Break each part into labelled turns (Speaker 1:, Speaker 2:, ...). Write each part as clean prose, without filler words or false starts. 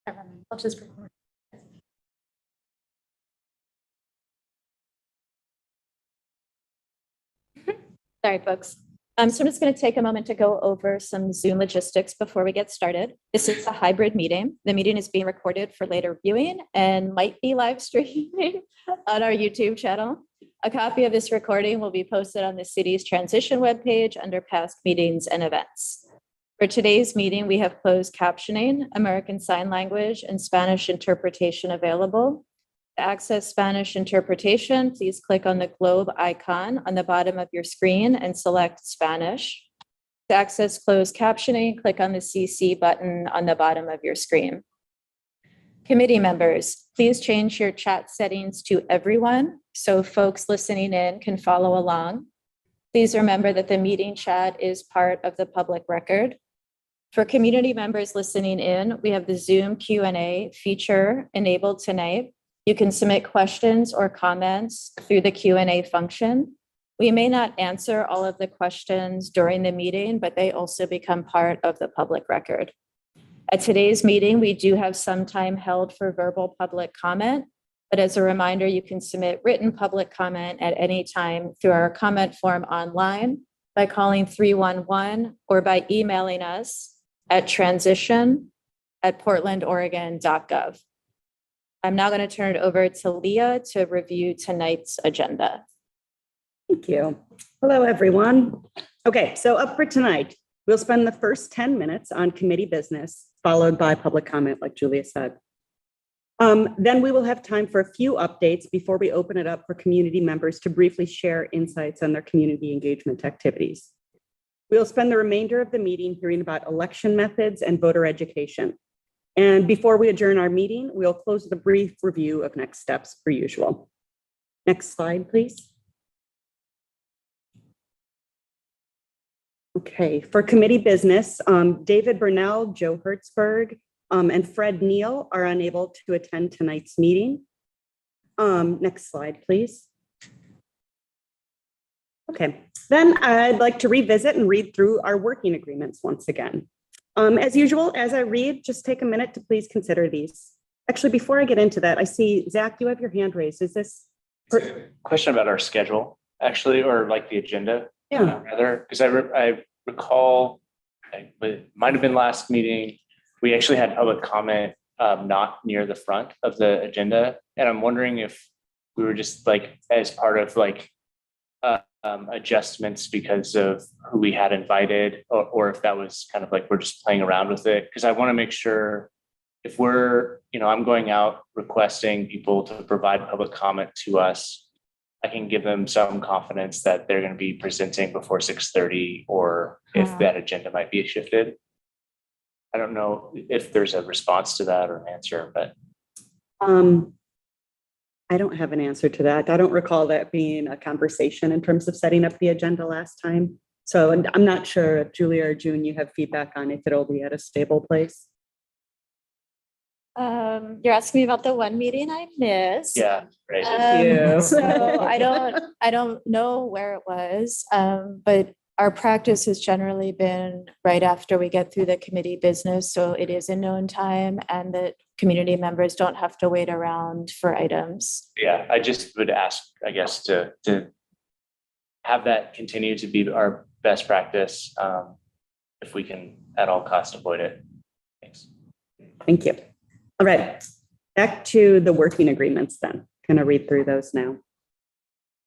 Speaker 1: Never mind. I'll just record. Sorry, folks. So I'm just going to take a moment to go over some Zoom logistics before we get started. This is a hybrid meeting. The meeting is being recorded for later viewing and might be live streaming on our YouTube channel. A copy of this recording will be posted on the city's transition webpage under past meetings and events. For today's meeting, we have closed captioning, American Sign Language, and Spanish interpretation available. To access Spanish interpretation, please click on the globe icon on the bottom of your screen and select Spanish. To access closed captioning, click on the CC button on the bottom of your screen. Committee members, please change your chat settings to everyone so folks listening in can follow along. Please remember that the meeting chat is part of the public record. For community members listening in, we have the Zoom Q&A feature enabled tonight. You can submit questions or comments through the Q&A function. We may not answer all of the questions during the meeting, but they also become part of the public record. At today's meeting, we do have some time held for verbal public comment, but as a reminder, you can submit written public comment at any time through our comment form online by calling 311 or by emailing us at transition@portlandoregon.gov. I'm now going to turn it over to Leah to review tonight's agenda.
Speaker 2: Thank you. Hello, everyone. Okay, so up for tonight, we'll spend the first 10 minutes on committee business, followed by public comment, like Julia said. Then we will have time for a few updates before we open it up for community members to briefly share insights on their community engagement activities. We'll spend the remainder of the meeting hearing about election methods and voter education. And before we adjourn our meeting, we'll close with a brief review of next steps per usual. Next slide, please. Okay, for committee business, David Burnell, Joe Hertzberg, and Fred Neal are unable to attend tonight's meeting. Next slide, please. Okay, then I'd like to revisit and read through our working agreements once again. As usual, as I read, just take a minute to please consider these. Actually, before I get into that, I see, Zach, you have your hand raised. Is this?
Speaker 3: Question about our schedule, actually, or like the agenda?
Speaker 2: Yeah.
Speaker 3: Rather, because I recall, it might have been last meeting, we actually had public comment not near the front of the agenda. And I'm wondering if we were just like, as part of like, adjustments because of who we had invited, or if that was kind of like we're just playing around with it. Because I want to make sure if we're, I'm going out requesting people to provide public comment to us, I can give them some confidence that they're going to be presenting before 6:30, or if that agenda might be shifted. I don't know if there's a response to that or an answer, but.
Speaker 2: I don't have an answer to that. I don't recall that being a conversation in terms of setting up the agenda last time. So I'm not sure if Julia or June, you have feedback on if it'll be at a stable place.
Speaker 1: You're asking me about the one meeting I missed.
Speaker 3: Yeah, right.
Speaker 1: So I don't know where it was, but our practice has generally been right after we get through the committee business. So it is a known time and that community members don't have to wait around for items.
Speaker 3: Yeah, I just would ask, I guess, to have that continue to be our best practice, if we can at all cost avoid it. Thanks.
Speaker 2: Thank you. All right, back to the working agreements then. Going to read through those now.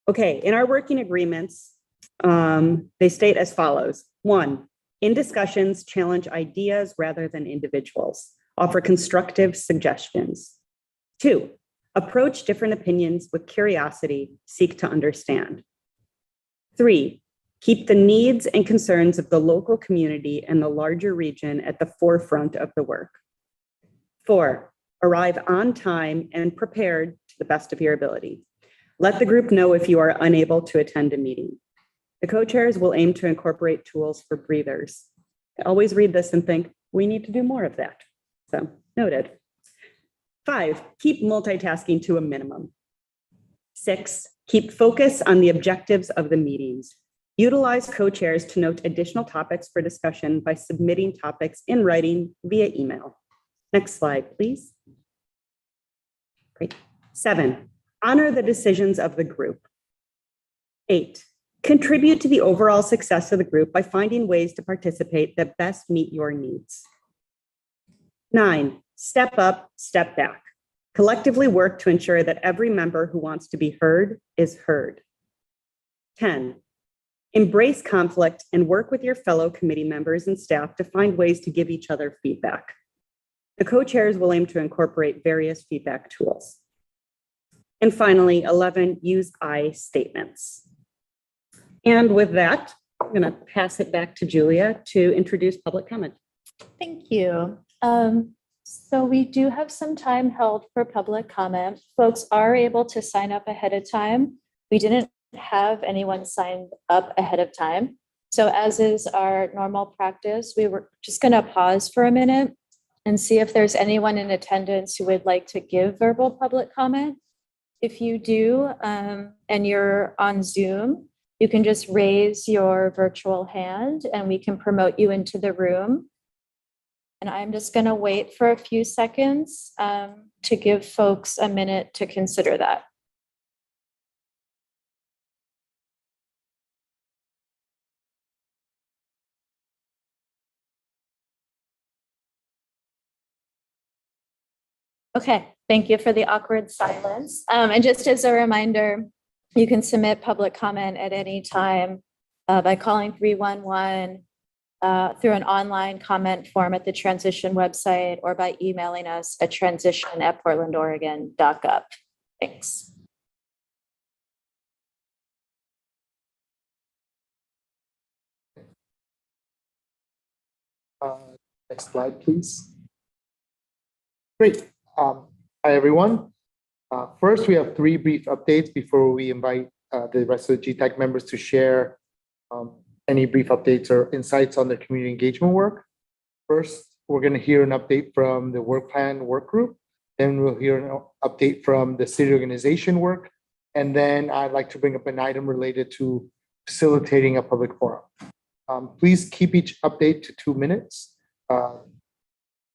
Speaker 2: Okay, in our working agreements, they state as follows. 1, in discussions, challenge ideas rather than individuals. Offer constructive suggestions. 2, approach different opinions with curiosity, seek to understand. 3, keep the needs and concerns of the local community and the larger region at the forefront of the work. 4, arrive on time and prepared to the best of your ability. Let the group know if you are unable to attend a meeting. The co-chairs will aim to incorporate tools for breathers. I always read this and think, we need to do more of that. So noted. 5, keep multitasking to a minimum. 6, keep focus on the objectives of the meetings. Utilize co-chairs to note additional topics for discussion by submitting topics in writing via email. Next slide, please. Great. 7, honor the decisions of the group. 8, contribute to the overall success of the group by finding ways to participate that best meet your needs. 9, step up, step back. Collectively work to ensure that every member who wants to be heard is heard. 10, embrace conflict and work with your fellow committee members and staff to find ways to give each other feedback. The co-chairs will aim to incorporate various feedback tools. And finally, 11, use I statements. And with that, I'm going to pass it back to Julia to introduce public comment.
Speaker 1: Thank you. So we do have some time held for public comment. Folks are able to sign up ahead of time. We didn't have anyone signed up ahead of time. So as is our normal practice, we were just going to pause for a minute and see if there's anyone in attendance who would like to give verbal public comment. If you do, and you're on Zoom, you can just raise your virtual hand and we can promote you into the room. And I'm just going to wait for a few seconds to give folks a minute to consider that. Okay, thank you for the awkward silence. And just as a reminder, you can submit public comment at any time by calling 311 through an online comment form at the transition website or by emailing us at transition@portlandoregon.gov. Thanks.
Speaker 4: Next slide, please. Great. Hi, everyone. First, we have 3 brief updates before we invite the rest of the GTAC members to share any brief updates or insights on their community engagement work. First, we're going to hear an update from the work plan work group. Then we'll hear an update from the city organization work. And then I'd like to bring up an item related to facilitating a public forum. Please keep each update to 2 minutes.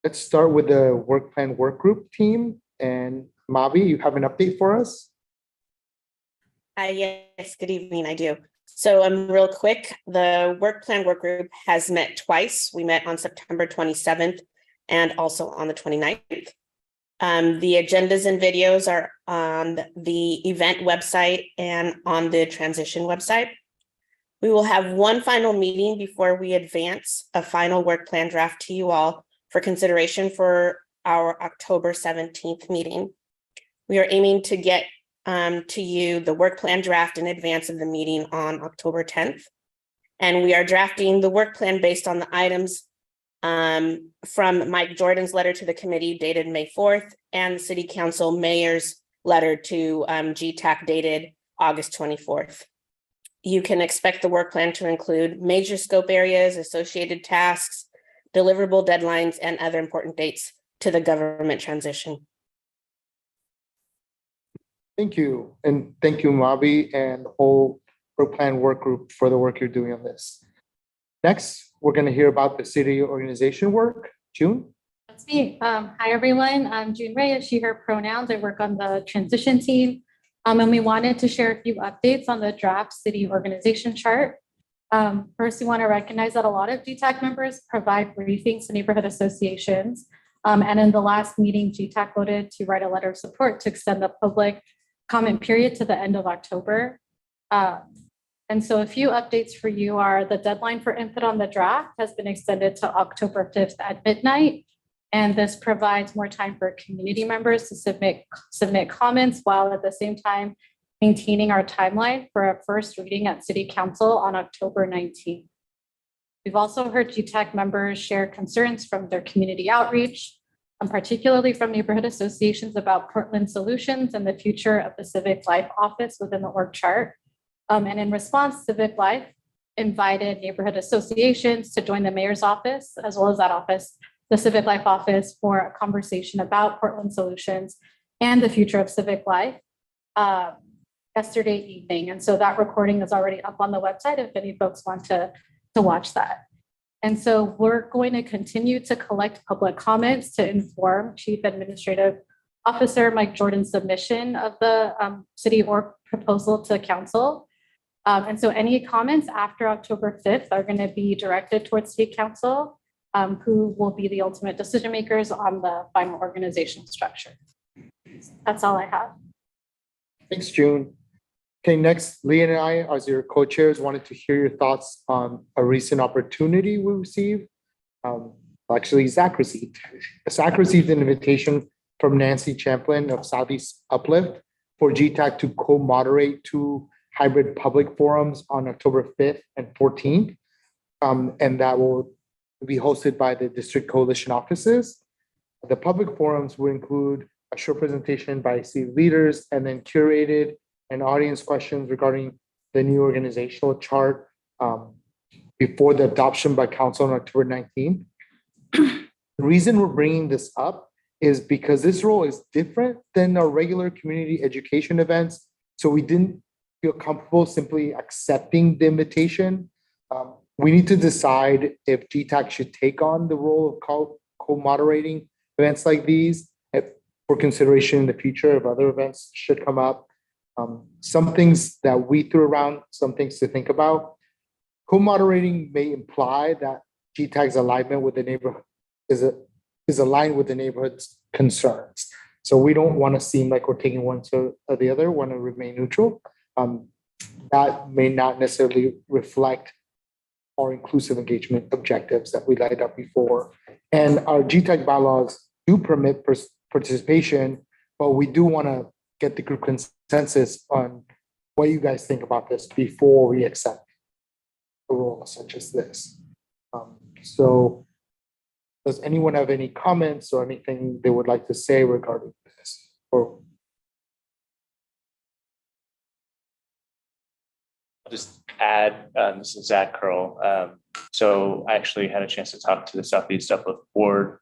Speaker 4: Let's start with the work plan work group team. And Mavi, you have an update for us?
Speaker 5: Yes, good evening, I do. So real quick, the work plan work group has met twice. We met on September 27th and also on the 29th. The agendas and videos are on the event website and on the transition website. We will have one final meeting before we advance a final work plan draft to you all for consideration for our October 17th meeting. We are aiming to get to you the work plan draft in advance of the meeting on October 10th. And we are drafting the work plan based on the items from Mike Jordan's letter to the committee dated May 4th and the City Council Mayor's letter to GTAC dated August 24th. You can expect the work plan to include major scope areas, associated tasks, deliverable deadlines, and other important dates to the government transition.
Speaker 4: Thank you. And thank you, Mavi, and the whole work plan work group for the work you're doing on this. Next, we're going to hear about the city organization work. June?
Speaker 6: That's me. Hi, everyone. I'm June Reyes, she, her pronouns. I work on the transition team. And we wanted to share a few updates on the draft city organization chart. First, we want to recognize that a lot of GTAC members provide briefings to neighborhood associations. And in the last meeting, GTAC voted to write a letter of support to extend the public comment period to the end of October. And so a few updates for you are the deadline for input on the draft has been extended to October 5th at midnight. And this provides more time for community members to submit comments while at the same time maintaining our timeline for a first reading at City Council on October 19th. We've also heard GTAC members share concerns from their community outreach, particularly from neighborhood associations about Portland solutions and the future of the Civic Life office within the org chart. And in response, Civic Life invited neighborhood associations to join the mayor's office, as well as that office, the Civic Life office, for a conversation about Portland solutions and the future of Civic Life yesterday evening. And so that recording is already up on the website if any folks want to watch that. And so we're going to continue to collect public comments to inform Chief Administrative Officer Mike Jordan's submission of the city org proposal to council. And so any comments after October 5th are going to be directed towards City Council, who will be the ultimate decision makers on the final organizational structure. That's all I have.
Speaker 4: Thanks, June. Okay, next, Leah and I, as your co-chairs, wanted to hear your thoughts on a recent opportunity we received. Actually, Zach received. Zach received an invitation from Nancy Champlin of Southeast Uplift for GTAC to co-moderate two hybrid public forums on October 5th and 14th. And that will be hosted by the district coalition offices. The public forums will include a short presentation by city leaders and then curated and audience questions regarding the new organizational chart before the adoption by council on October 19th. The reason we're bringing this up is because this role is different than our regular community education events. So we didn't feel comfortable simply accepting the invitation. We need to decide if GTAC should take on the role of co-moderating events like these for consideration in the future if other events should come up. Some things that we threw around, some things to think about. Co-moderating may imply that GTAC's alignment with the neighborhood is aligned with the neighborhood's concerns. So we don't want to seem like we're taking one to the other, want to remain neutral. That may not necessarily reflect our inclusive engagement objectives that we laid out before. And our GTAC bylaws do permit participation, but we do want to get the group consensus on what you guys think about this before we accept a role such as this. So does anyone have any comments or anything they would like to say regarding this? Or
Speaker 3: I'll just add, this is Zach Curl. So I actually had a chance to talk to the Southeast Uplift Board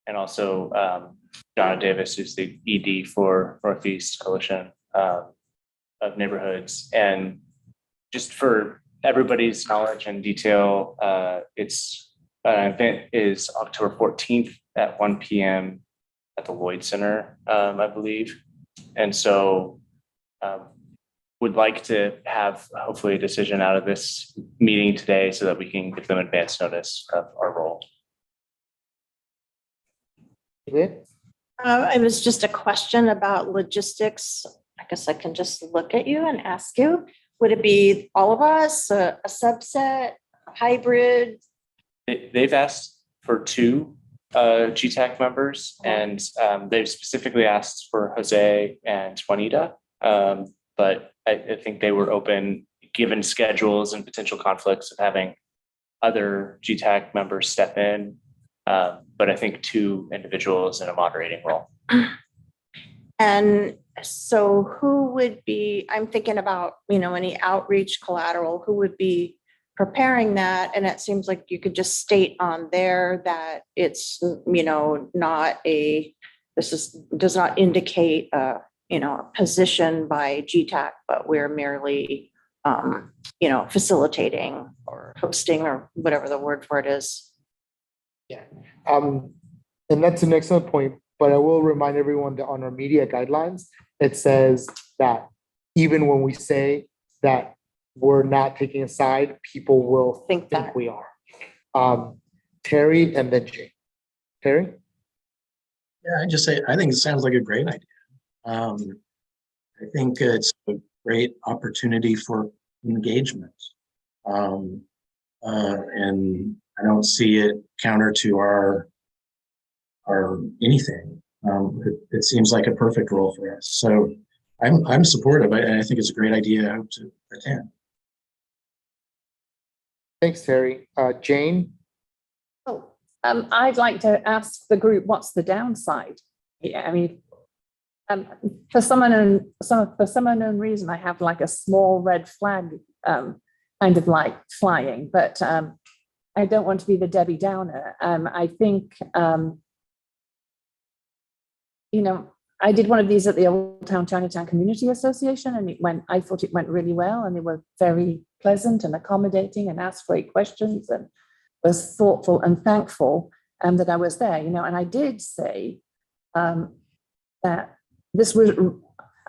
Speaker 3: and also Donna Davis, who's the ED for Northeast Coalition of Neighborhoods. And just for everybody's knowledge and detail, it's an event is October 14th at 1 p.m. at the Lloyd Center, I believe. And so would like to have hopefully a decision out of this meeting today so that we can give them advance notice of our role.
Speaker 4: it?
Speaker 1: It was just a question about logistics. I guess I can just look at you and ask you, would it be all of us, a subset, hybrid?
Speaker 3: They've asked for two GTAC members, and they've specifically asked for Jose and Juanita. But I think they were open, given schedules and potential conflicts, of having other GTAC members step in. But I think two individuals in a moderating role.
Speaker 1: And so who would be, I'm thinking about, any outreach collateral, who would be preparing that? And it seems like you could just state on there that it's, not does not indicate a position by GTAC, but we're merely, facilitating or hosting or whatever the word for it is.
Speaker 4: Yeah. And that's an excellent point, but I will remind everyone that on our media guidelines, it says that even when we say that we're not taking a side, people will think
Speaker 1: that.
Speaker 4: we are. Terry and then Jay. Terry?
Speaker 7: Yeah, I think it sounds like a great idea. I think it's a great opportunity for engagement. And I don't see it counter to our anything. It seems like a perfect role for us. So I'm supportive. I think it's a great idea. I hope to attend.
Speaker 4: Thanks, Terry. Jane?
Speaker 8: I'd like to ask the group, what's the downside? Yeah, I mean, for some unknown reason, I have like a small red flag, kind of like flying, but I don't want to be the Debbie Downer. I think, I did one of these at the Old Town Chinatown Community Association, and I thought it went really well, and they were very pleasant and accommodating and asked great questions. And was thoughtful and thankful that I was there, and I did say that this was,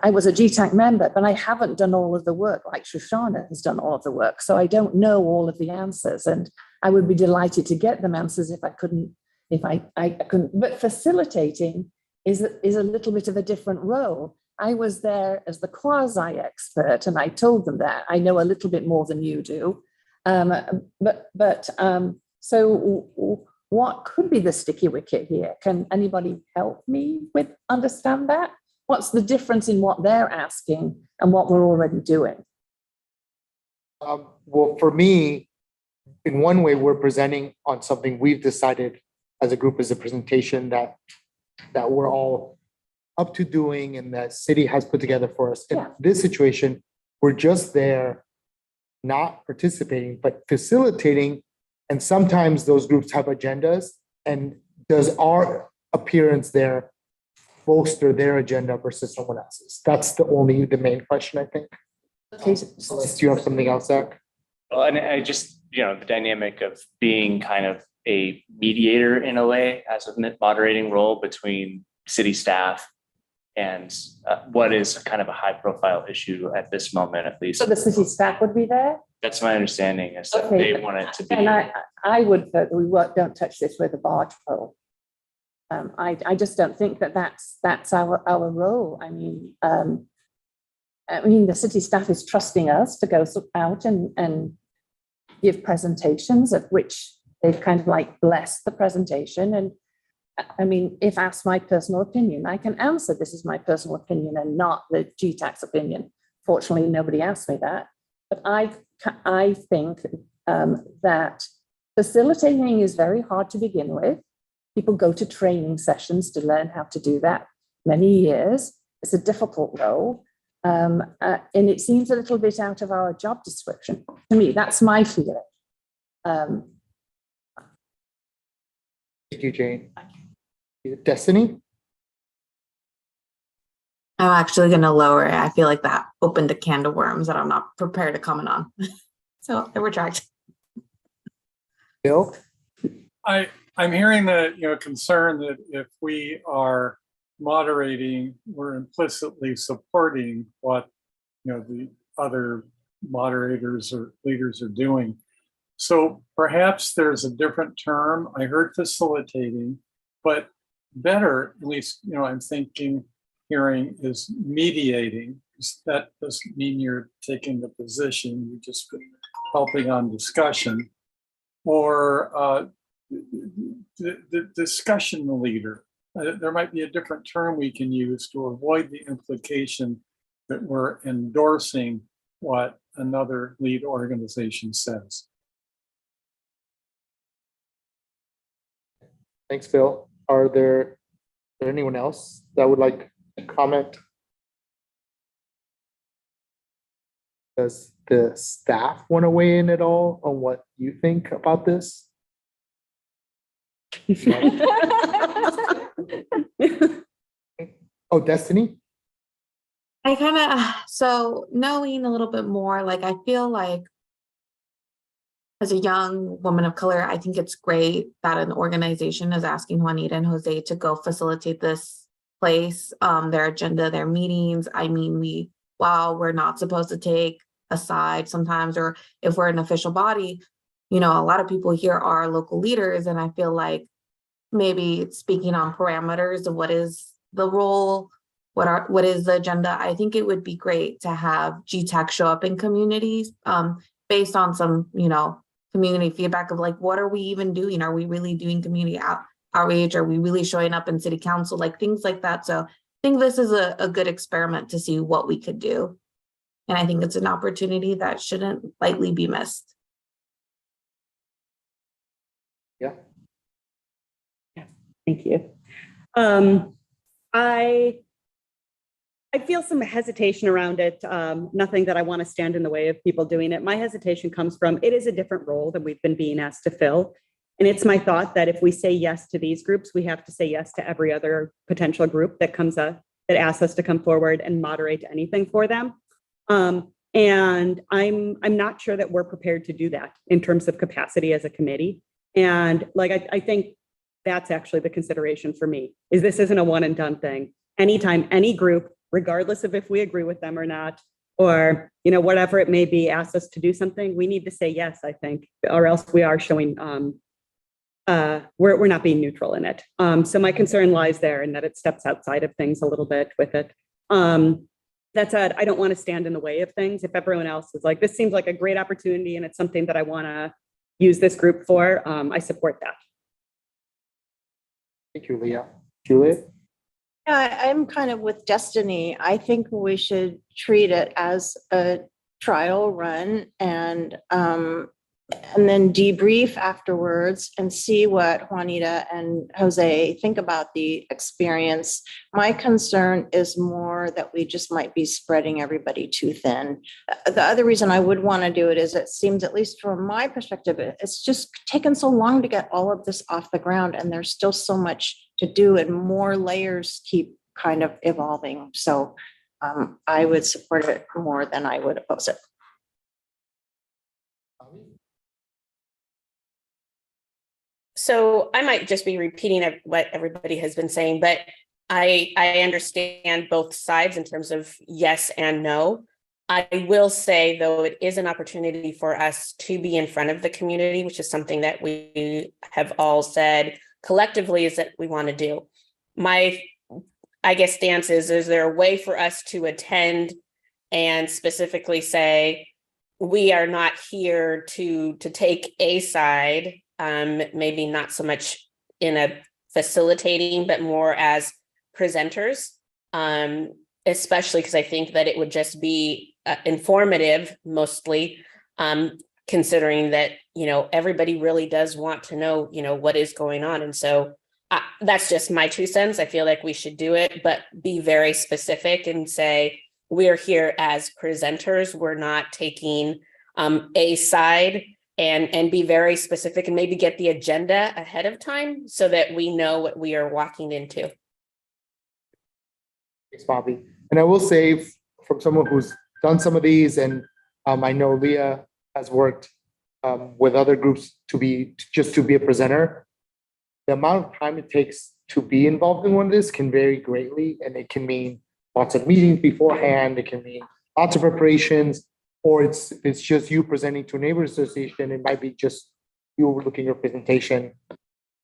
Speaker 8: I was a GTAC member, but I haven't done all of the work like Shoshana has done all of the work. So I don't know all of the answers, and I would be delighted to get them answers if I couldn't, I couldn't, but facilitating is a little bit of a different role. I was there as the quasi expert, and I told them that I know a little bit more than you do. So what could be the sticky wicket here? Can anybody help me with understand that? What's the difference in what they're asking and what we're already doing?
Speaker 4: Well, for me, in one way, we're presenting on something we've decided as a group, as a presentation that we're all up to doing and that city has put together for us. In this situation, we're just there, not participating, but facilitating. And sometimes those groups have agendas, and does our appearance there bolster their agenda versus someone else's? That's the main question, I think.
Speaker 8: Okay.
Speaker 4: Unless you have something else, Zach?
Speaker 3: Well, and I just, the dynamic of being kind of a mediator in a way, as a moderating role between city staff and what is kind of a high profile issue at this moment, at least.
Speaker 8: So the city staff would be there?
Speaker 3: That's my understanding, is that they want it to be.
Speaker 8: And I would vote that we don't touch this with a barge pole. I just don't think that's our role. I mean, the city staff is trusting us to go out and give presentations, of which they've kind of like blessed the presentation. And I mean, if asked my personal opinion, I can answer this is my personal opinion and not the GTAC's opinion. Fortunately, nobody asked me that. But I think that facilitating is very hard to begin with. People go to training sessions to learn how to do that many years. It's a difficult role. And it seems a little bit out of our job description. To me, that's my feeling.
Speaker 4: Thank you, Jane. Destiny?
Speaker 9: I'm actually going to lower it. I feel like that opened a can of worms that I'm not prepared to comment on. So I retract.
Speaker 4: Bill?
Speaker 10: I'm hearing the concern that if we are moderating, we're implicitly supporting what the other moderators or leaders are doing. So perhaps there's a different term. I heard facilitating, but better, at least I'm hearing is mediating. That doesn't mean you're taking the position, you're just helping on discussion, or the discussion leader. There might be a different term we can use to avoid the implication that we're endorsing what another lead organization says.
Speaker 4: Thanks, Bill. Are there anyone else that would like to comment? Does the staff want to weigh in at all on what you think about this? Oh, Destiny?
Speaker 9: I kind of, so knowing a little bit more, like I feel like as a young woman of color, I think it's great that an organization is asking Juanita and Jose to go facilitate this place, their agenda, their meetings. I mean, while we're not supposed to take a side sometimes, or if we're an official body, a lot of people here are local leaders. And I feel like maybe speaking on parameters of what is the role, what is the agenda, I think it would be great to have GTAC show up in communities based on some, community feedback of like, what are we even doing? Are we really doing community outreach? Are we really showing up in city council? Like things like that. So I think this is a good experiment to see what we could do. And I think it's an opportunity that shouldn't lightly be missed.
Speaker 4: Yeah.
Speaker 2: Thank you. I feel some hesitation around it. Nothing that I want to stand in the way of people doing it. My hesitation comes from, it is a different role that we've been being asked to fill. And it's my thought that if we say yes to these groups, we have to say yes to every other potential group that comes up, that asks us to come forward and moderate anything for them. And I'm not sure that we're prepared to do that in terms of capacity as a committee. And like, I think that's actually the consideration for me, is this isn't a one and done thing. Anytime any group, regardless of if we agree with them or not, or, you know, whatever it may be, asks us to do something, we need to say yes, I think, or else we are showing, we're not being neutral in it. So my concern lies there in that it steps outside of things a little bit with it. That said, I don't want to stand in the way of things. If everyone else is like, this seems like a great opportunity and it's something that I want to use this group for, I support that.
Speaker 4: Thank you, Leah. Juliet?
Speaker 11: Yeah, I'm kind of with Destiny. I think we should treat it as a trial run and then debrief afterwards and see what Juanita and Jose think about the experience. My concern is more that we just might be spreading everybody too thin. The other reason I would want to do it is it seems, at least from my perspective, it's just taken so long to get all of this off the ground, and there's still so much to do and more layers keep kind of evolving. So I would support it more than I would oppose it.
Speaker 5: So I might just be repeating what everybody has been saying, but I understand both sides in terms of yes and no. I will say, though, it is an opportunity for us to be in front of the community, which is something that we have all said collectively is that we want to do. My, I guess, stance is there a way for us to attend and specifically say, we are not here to take a side, maybe not so much in a facilitating, but more as presenters, especially because I think that it would just be informative mostly, considering that, you know, everybody really does want to know, you know, what is going on. And so that's just my 2 cents. I feel like we should do it, but be very specific and say, we're here as presenters. We're not taking a side, and be very specific and maybe get the agenda ahead of time so that we know what we are walking into.
Speaker 4: Thanks, Bobby. And I will say, from someone who's done some of these, and I know Leah has worked with other groups to be a presenter, the amount of time it takes to be involved in one of this can vary greatly, and it can mean lots of meetings beforehand. It can mean lots of preparations, or it's just you presenting to a neighborhood association. It might be just you looking at your presentation,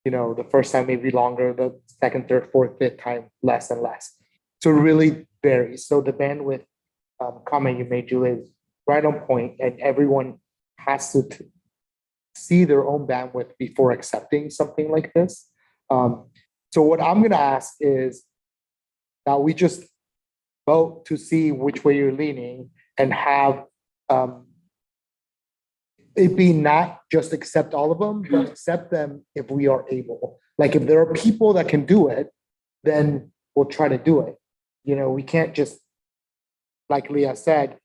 Speaker 4: you know, the first time maybe longer, the second, third, fourth, fifth time, less and less. So it really varies. So the bandwidth comment you made, Julie, is right on point, and everyone has to see their own bandwidth before accepting something like this. So what I'm going to ask is that we just vote to see which way you're leaning and have it be not just accept all of them, but accept them if we are able. Like if there are people that can do it, then we'll try to do it. You know, we can't just, like Leah said,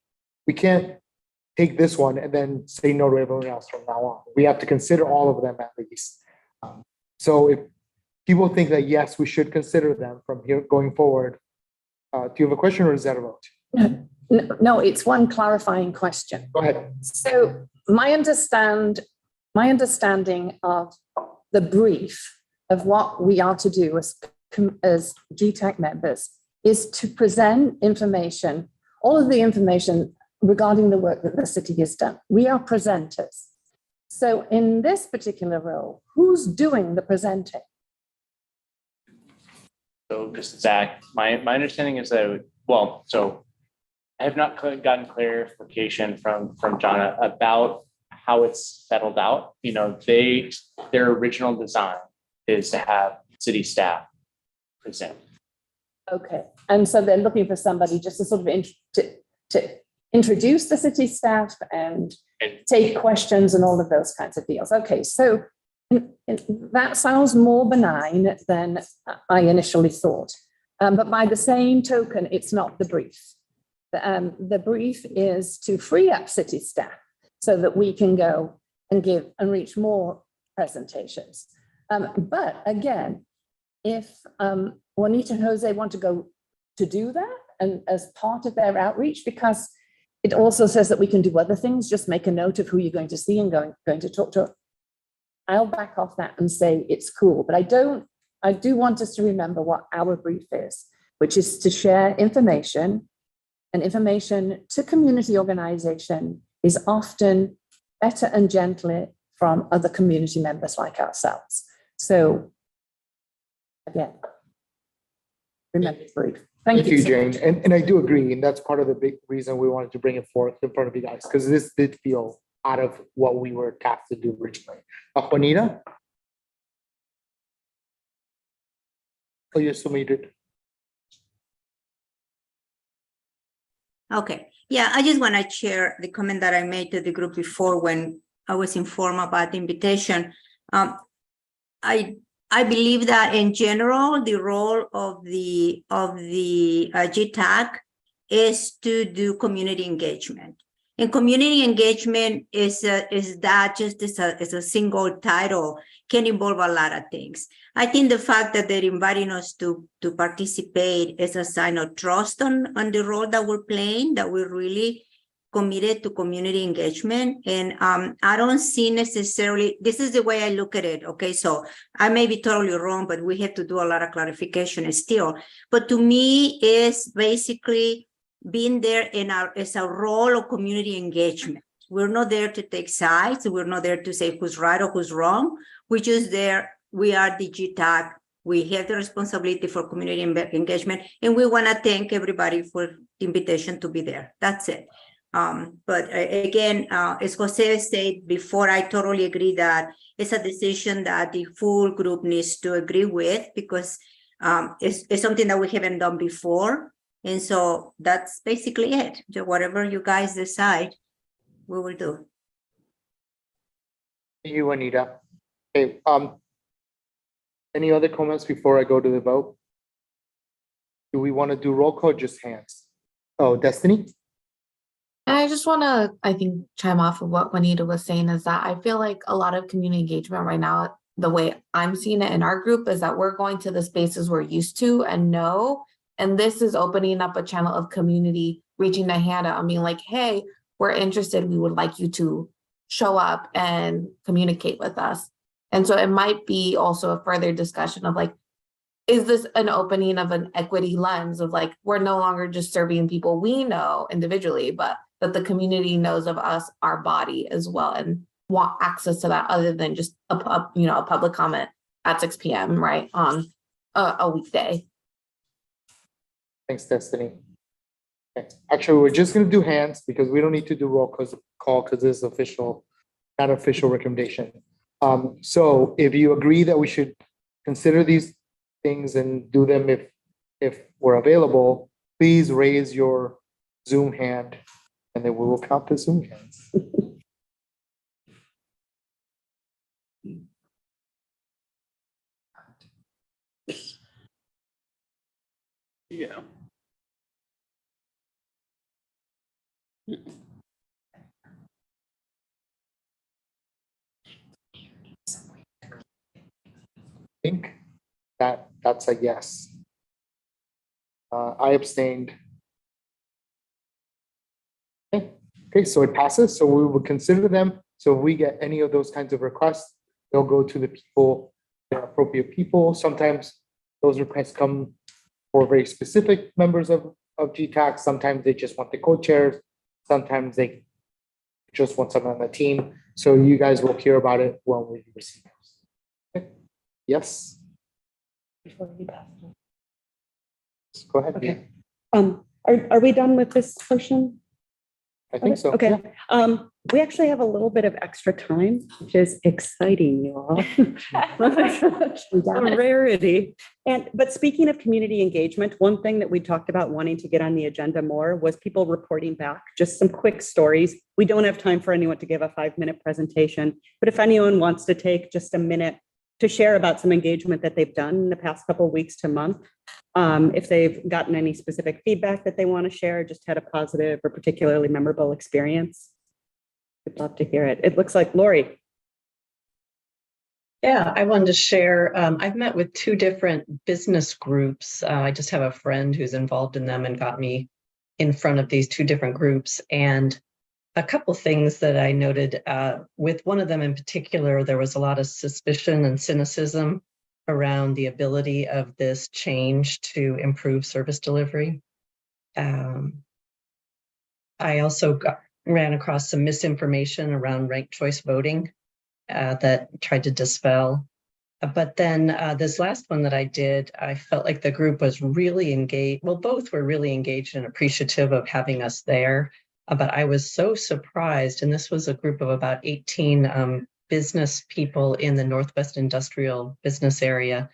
Speaker 4: we can't take this one and then say no to everyone else from now on. We have to consider all of them at least. So if people think that, yes, we should consider them from here going forward, do you have a question or is that a vote?
Speaker 8: No, it's one clarifying question.
Speaker 4: Go ahead.
Speaker 8: So my understanding of the brief of what we are to do as GTAC members is to present information, all of the information regarding the work that the city has done. We are presenters. So in this particular role, who's doing the presenting?
Speaker 3: So just Zach, my understanding is that, so I have not gotten clarification from Jonna about how it's settled out. You know, their original design is to have city staff present.
Speaker 8: Okay, and so they're looking for somebody just to sort of to introduce the city staff and take questions and all of those kinds of deals. Okay, so that sounds more benign than I initially thought. But by the same token, it's not the brief. The brief is to free up city staff so that we can go and give and reach more presentations. But again, if Juanita and Jose want to go to do that and as part of their outreach, because it also says that we can do other things, just make a note of who you're going to see and going to talk to I'll back off that and say it's cool. But I do want us to remember what our brief is, which is to share information, and information to community organization is often better and gentler from other community members like ourselves. So again, remember the brief.
Speaker 4: Thank you,
Speaker 8: so
Speaker 4: Jane.
Speaker 8: much.
Speaker 4: And I do agree. And that's part of the big reason we wanted to bring it forth in front of you guys, because this did feel out of what we were tasked to do originally. Juanita? Oh, you're so muted.
Speaker 12: Okay, yeah, I just want to share the comment that I made to the group before when I was informed about the invitation. I believe that in general, the role of the GTAC is to do community engagement. And community engagement is that just as a single title can involve a lot of things. I think the fact that they're inviting us to participate is a sign of trust on the role that we're playing, that we're really committed to community engagement. And I don't see necessarily, this is the way I look at it. Okay, so I may be totally wrong, but we have to do a lot of clarification still. But to me, it's basically being there as a role of community engagement. We're not there to take sides. We're not there to say who's right or who's wrong. We're just there. We are the GTAC. We have the responsibility for community engagement, and we want to thank everybody for the invitation to be there. That's it. But again, as Jose said before, I totally agree that it's a decision that the full group needs to agree with, because it's something that we haven't done before. And so that's basically it. So whatever you guys decide, we will do.
Speaker 4: Thank you, Juanita. Okay, any other comments before I go to the vote? Do we want to do roll call, just hands? Oh, Destiny?
Speaker 9: I just want to, I think, chime off of what Juanita was saying, is that I feel like a lot of community engagement right now, the way I'm seeing it in our group, is that we're going to the spaces we're used to and know. And this is opening up a channel of community, reaching a hand out and being like, hey, we're interested. We would like you to show up and communicate with us. And so it might be also a further discussion of like, is this an opening of an equity lens of like, we're no longer just serving people we know individually, but that the community knows of us, our body as well, and want access to that other than just a public comment at 6 p.m. right on a weekday.
Speaker 4: Thanks, Destiny. Okay. Actually, we're just going to do hands because we don't need to do roll call because this is official, not official recommendation. So if you agree that we should consider these things and do them if we're available, please raise your Zoom hand and then we will count the Zoom hands.
Speaker 3: Yeah.
Speaker 4: I think that's a yes. I abstained. Okay, so it passes. So we will consider them. So if we get any of those kinds of requests, they'll go to the people, the appropriate people. Sometimes those requests come for very specific members of GTAC. Sometimes they just want the co-chairs. Sometimes they just want someone on the team. So you guys will hear about it when we receive it. Okay. Yes. Go ahead.
Speaker 2: Okay. Are we done with this portion?
Speaker 4: I think so.
Speaker 2: Okay.
Speaker 4: Yeah.
Speaker 2: We actually have a little bit of extra time, which is exciting, you all. A rarity. But speaking of community engagement, one thing that we talked about wanting to get on the agenda more was people reporting back, just some quick stories. We don't have time for anyone to give a 5-minute presentation, but if anyone wants to take just a minute to share about some engagement that they've done in the past couple of weeks to month, if they've gotten any specific feedback that they want to share, just had a positive or particularly memorable experience, I'd love to hear it. It looks like Lori.
Speaker 13: Yeah, I wanted to share. I've met with 2 different business groups. I just have a friend who's involved in them and got me in front of these 2 different groups. And a couple things that I noted. With one of them in particular, there was a lot of suspicion and cynicism around the ability of this change to improve service delivery. I also ran across some misinformation around ranked choice voting that tried to dispel. But then this last one that I did, I felt like the group was really engaged. Well, both were really engaged and appreciative of having us there. But I was so surprised, and this was a group of about 18 business people in the Northwest Industrial Business Area.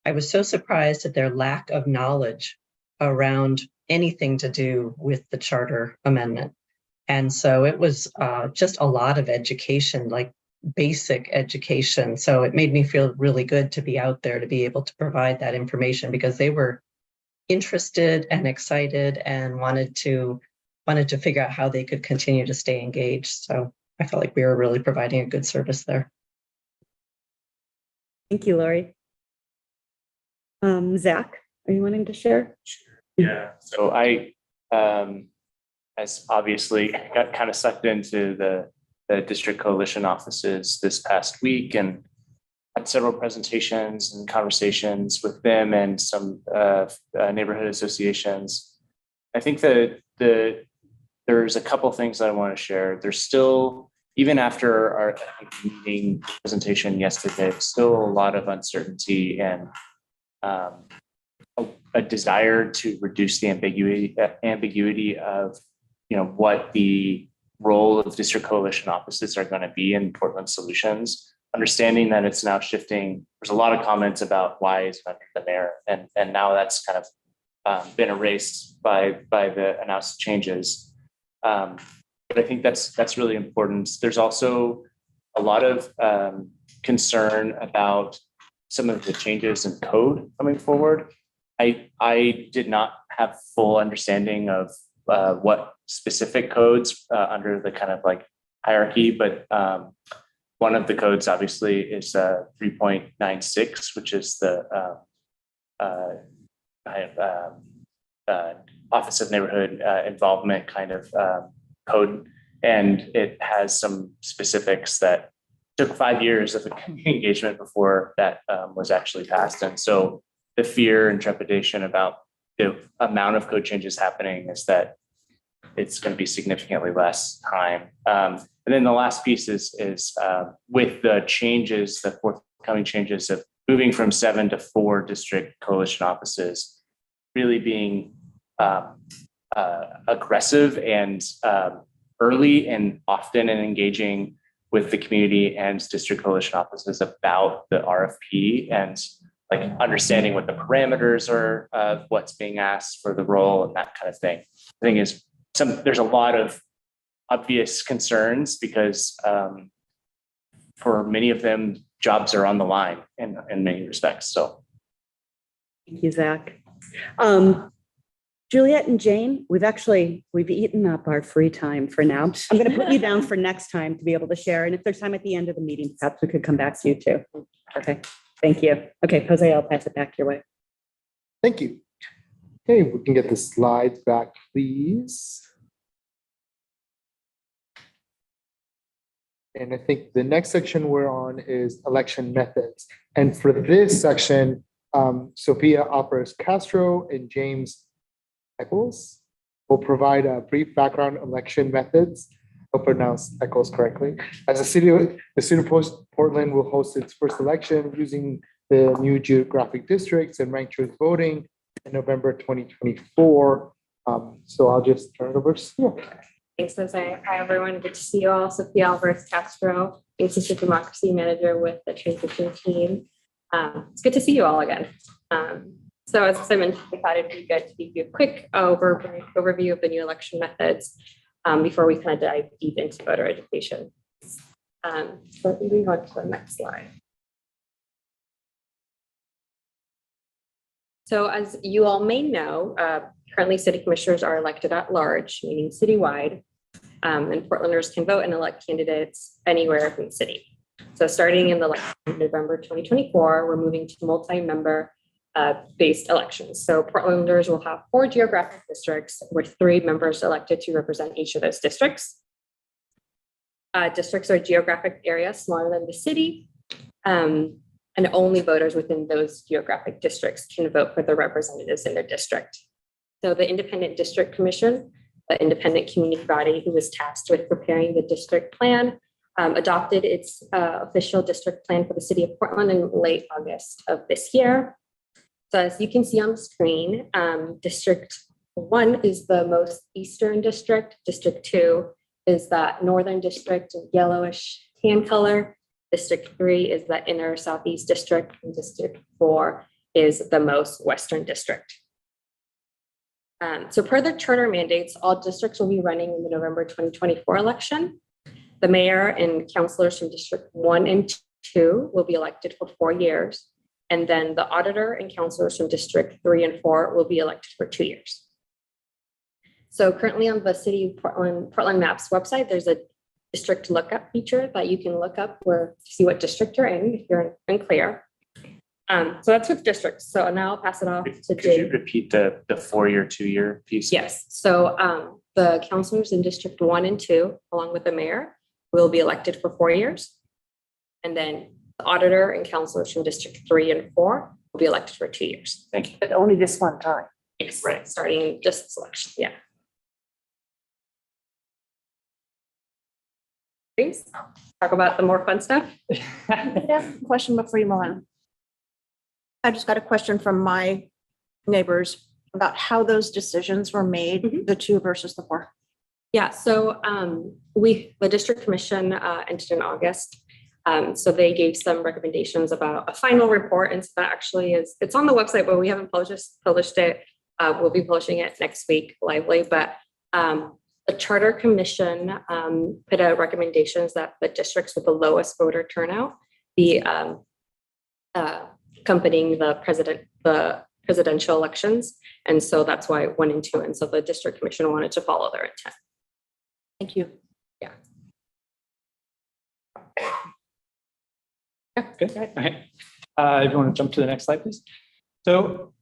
Speaker 13: I was so surprised at their lack of knowledge around anything to do with the charter amendment. And so it was just a lot of education, like basic education. So it made me feel really good to be out there to be able to provide that information, because they were interested and excited and wanted to figure out how they could continue to stay engaged. So I felt like we were really providing a good service there.
Speaker 2: Thank you, Lori. Zach, are you wanting to share?
Speaker 3: Yeah. So I, as obviously got kind of sucked into the district coalition offices this past week and had several presentations and conversations with them and some neighborhood associations. I think that there's a couple things that I want to share. There's still, even after our meeting presentation yesterday, still a lot of uncertainty and a desire to reduce the ambiguity of, what the role of district coalition offices are going to be in Portland Solutions. Understanding that it's now shifting. There's a lot of comments about why is it under the mayor, and now that's kind of been erased by the announced changes. But I think that's really important. There's also a lot of concern about some of the changes in code coming forward. I did not have full understanding of what specific codes under the kind of like hierarchy, but one of the codes obviously is 3.96, which is the Office of Neighborhood Involvement kind of code. And it has some specifics that took 5 years of engagement before that was actually passed. And so the fear and trepidation about the amount of code changes happening is that it's going to be significantly less time. And then the last piece is with the changes, the forthcoming changes of moving from 7 to 4 district coalition offices, really being aggressive and early and often and engaging with the community and district coalition offices about the RFP and like understanding what the parameters are of what's being asked for the role and that kind of thing. The thing is, there's a lot of obvious concerns because for many of them, jobs are on the line in many respects. So,
Speaker 2: Thank you, Zach. Juliet and Jane, we've eaten up our free time for now. I'm going to put you down for next time to be able to share. And if there's time at the end of the meeting, perhaps we could come back to you too. Okay, thank you. Okay, Jose, I'll pass it back your way.
Speaker 4: Thank you. Okay, we can get the slides back, please. And I think the next section we're on is election methods. And for this section, Sophia Alvarez Castro and James Eccles will provide a brief background on election methods. I'll pronounce Eccles correctly. As the city of Portland will host its first election using the new geographic districts and ranked choice voting in November 2024. So I'll just turn it over to Sophia.
Speaker 14: Thanks, Jose. Hi, everyone. Good to see you all. Sophia Alvarez Castro, Assistant Democracy Manager with the transition team. It's good to see you all again. So as I mentioned, we thought it'd be good to give you a quick overview of the new election methods before we kind of dive deep into voter education. So let me move on to the next slide. So as you all may know, currently city commissioners are elected at large, meaning citywide, and Portlanders can vote and elect candidates anywhere from the city. So starting in the November 2024, we're moving to multi-member based elections. So Portlanders will have 4 geographic districts with 3 members elected to represent each of those districts. districts or geographic areas smaller than the city. And only voters within those geographic districts can vote for the representatives in their district. So the Independent District Commission, the independent community body who was tasked with preparing the district plan, adopted its official district plan for the city of Portland in late August of this year. So as you can see on the screen, District 1 is the most eastern district. District 2 is that northern district, yellowish tan color. District 3 is the inner southeast district, and District 4 is the most western district. So per the charter mandates, all districts will be running in the November 2024 election. The mayor and councilors from District 1 and 2 will be elected for 4 years. And then the auditor and councilors from District 3 and 4 will be elected for 2 years. So currently on the City of Portland Maps website, there's a district lookup feature that you can look up where to see what district you're in if you're unclear. So that's with districts. So now I'll pass it off to
Speaker 3: Could you
Speaker 14: Jake.
Speaker 3: repeat the 4-year, 2-year piece?
Speaker 14: Yes. So the councilors in District 1 and 2, along with the mayor, will be elected for 4 years. And then the auditor and councilors from District 3 and 4 will be elected for 2 years.
Speaker 3: Thank you.
Speaker 8: But only this one time.
Speaker 14: Yes, right. Starting just selection. Yeah. Please talk about the more fun stuff.
Speaker 11: Yeah, question before you move on. I just got a question from my neighbors about how those decisions were made, the 2 versus the 4.
Speaker 14: Yeah, so the district commission entered in August. So they gave some recommendations about a final report, and so that actually it's on the website, but we haven't published it. We'll be publishing it next week lively, but the charter commission put out recommendations that the districts with the lowest voter turnout be accompanying the presidential elections. And so that's why 1 and 2. And so the district commission wanted to follow their intent.
Speaker 11: Thank you.
Speaker 14: Yeah.
Speaker 15: Good. Okay. If you want to jump to the next slide, please. So,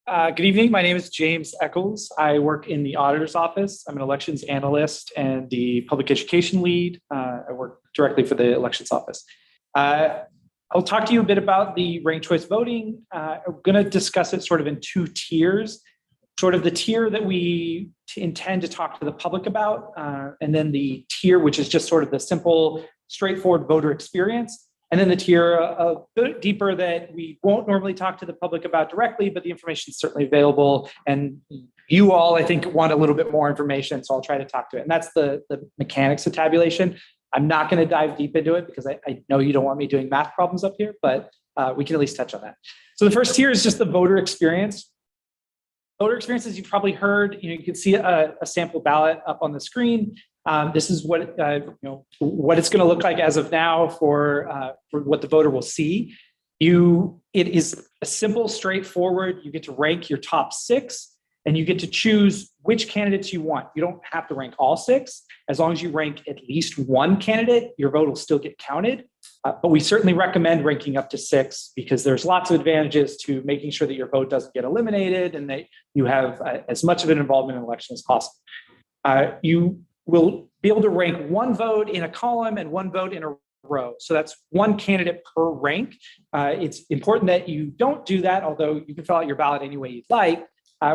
Speaker 15: good evening. My name is James Eccles. I work in the auditor's office. I'm an elections analyst and the public education lead. I work directly for the elections office. I'll talk to you a bit about the ranked choice voting. I'm going to discuss it sort of in 2 tiers. Sort of the tier that we intend to talk to the public about, and then the tier which is just sort of the simple, straightforward voter experience. And then the tier a bit deeper that we won't normally talk to the public about directly, but the information is certainly available. And you all, I think, want a little bit more information, so I'll try to talk to it. And that's the mechanics of tabulation. I'm not going to dive deep into it because I know you don't want me doing math problems up here, but we can at least touch on that. So the first tier is just the voter experience. Voter experience, as you've probably heard, you can see a sample ballot up on the screen. This is what what it's going to look like as of now for what the voter will see. It is a simple, straightforward. You get to rank your top 6, and you get to choose which candidates you want. You don't have to rank all 6. As long as you rank at least 1 candidate, your vote will still get counted. But we certainly recommend ranking up to 6 because there's lots of advantages to making sure that your vote doesn't get eliminated and that you have as much of an involvement in the election as possible. You will be able to rank 1 vote in a column and 1 vote in a row. So that's 1 candidate per rank. It's important that you don't do that, although you can fill out your ballot any way you'd like.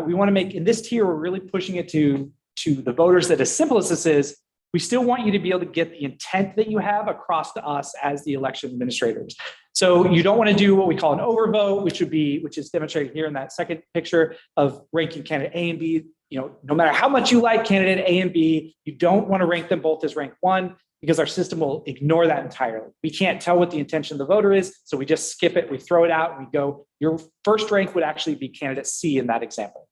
Speaker 15: We want to make, in this tier, we're really pushing it to the voters that as simple as this is, we still want you to be able to get the intent that you have across to us as the election administrators. So you don't want to do what we call an overvote, which is demonstrated here in that second picture of ranking candidate A and B. No matter how much you like candidate A and B, you don't want to rank them both as rank 1 because our system will ignore that entirely. We can't tell what the intention of the voter is, so we just skip it, we throw it out, and we go, your first rank would actually be candidate C in that example.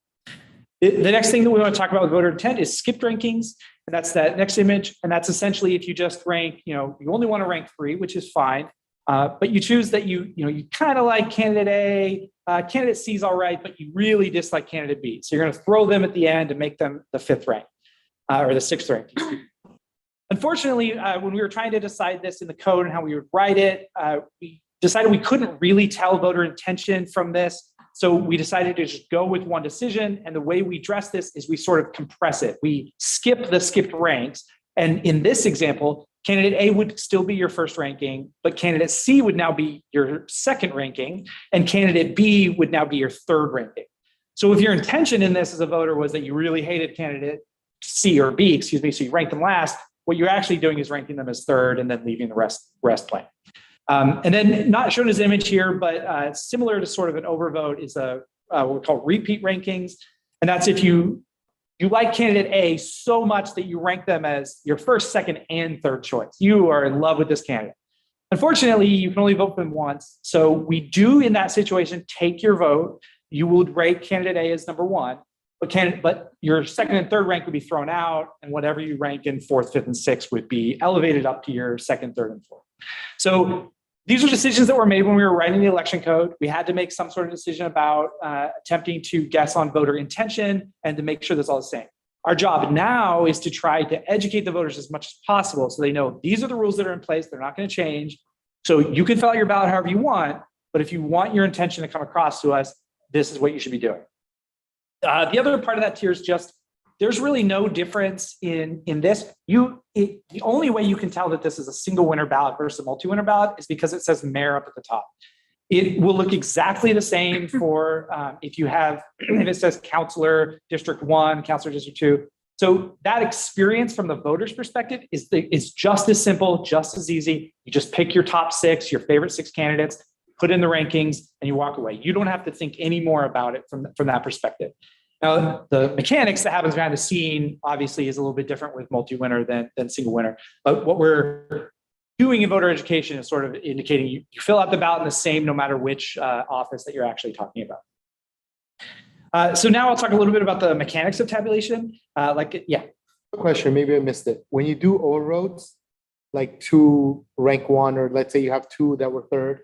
Speaker 15: The next thing that we want to talk about with voter intent is skipped rankings, and that's that next image, and that's essentially if you just rank, you only want to rank 3, which is fine, but you choose that you kind of like candidate A, candidate C is all right, but you really dislike candidate B. So you're going to throw them at the end and make them the 5th rank, or the 6th rank. Unfortunately, when we were trying to decide this in the code and how we would write it, we decided we couldn't really tell voter intention from this. So we decided to just go with 1 decision. And the way we address this is we sort of compress it. We skip the skipped ranks. And in this example, candidate A would still be your first ranking, but candidate C would now be your second ranking, and candidate B would now be your third ranking. So if your intention in this as a voter was that you really hated candidate C or B, excuse me, so you rank them last, what you're actually doing is ranking them as third and then leaving the rest plain. And then not shown as an image here, but similar to sort of an overvote is what we call repeat rankings. And that's if you like candidate A so much that you rank them as your first, second, and third choice. You are in love with this candidate. Unfortunately, you can only vote for them once. So we do in that situation take your vote. You would rate candidate A as number one, but your second and third rank would be thrown out, and whatever you rank in fourth, fifth, and sixth would be elevated up to your second, third, and fourth. So these are decisions that were made when we were writing the election code. We had to make some sort of decision about attempting to guess on voter intention and to make sure that's all the same. Our job now is to try to educate the voters as much as possible so they know these are the rules that are in place. They're not going to change. So you can fill out your ballot however you want, but if you want your intention to come across to us, this is what you should be doing. The other part of that tier is just, there's really no difference in this. The only way you can tell that this is a single winner ballot versus a multi-winner ballot is because it says mayor up at the top. It will look exactly the same for if it says counselor district 1, counselor district 2. So that experience from the voter's perspective is just as simple, just as easy. You just pick your top 6, your favorite 6 candidates, put in the rankings, and you walk away. You don't have to think any more about it from that perspective. Now, the mechanics that happens behind the scene obviously is a little bit different with multi-winner than single winner. But what we're doing in voter education is sort of indicating you fill out the ballot in the same no matter which office that you're actually talking about. So now I'll talk a little bit about the mechanics of tabulation.
Speaker 4: Question, maybe I missed it. When you do overvotes, like 2 rank 1, or let's say you have 2 that were third,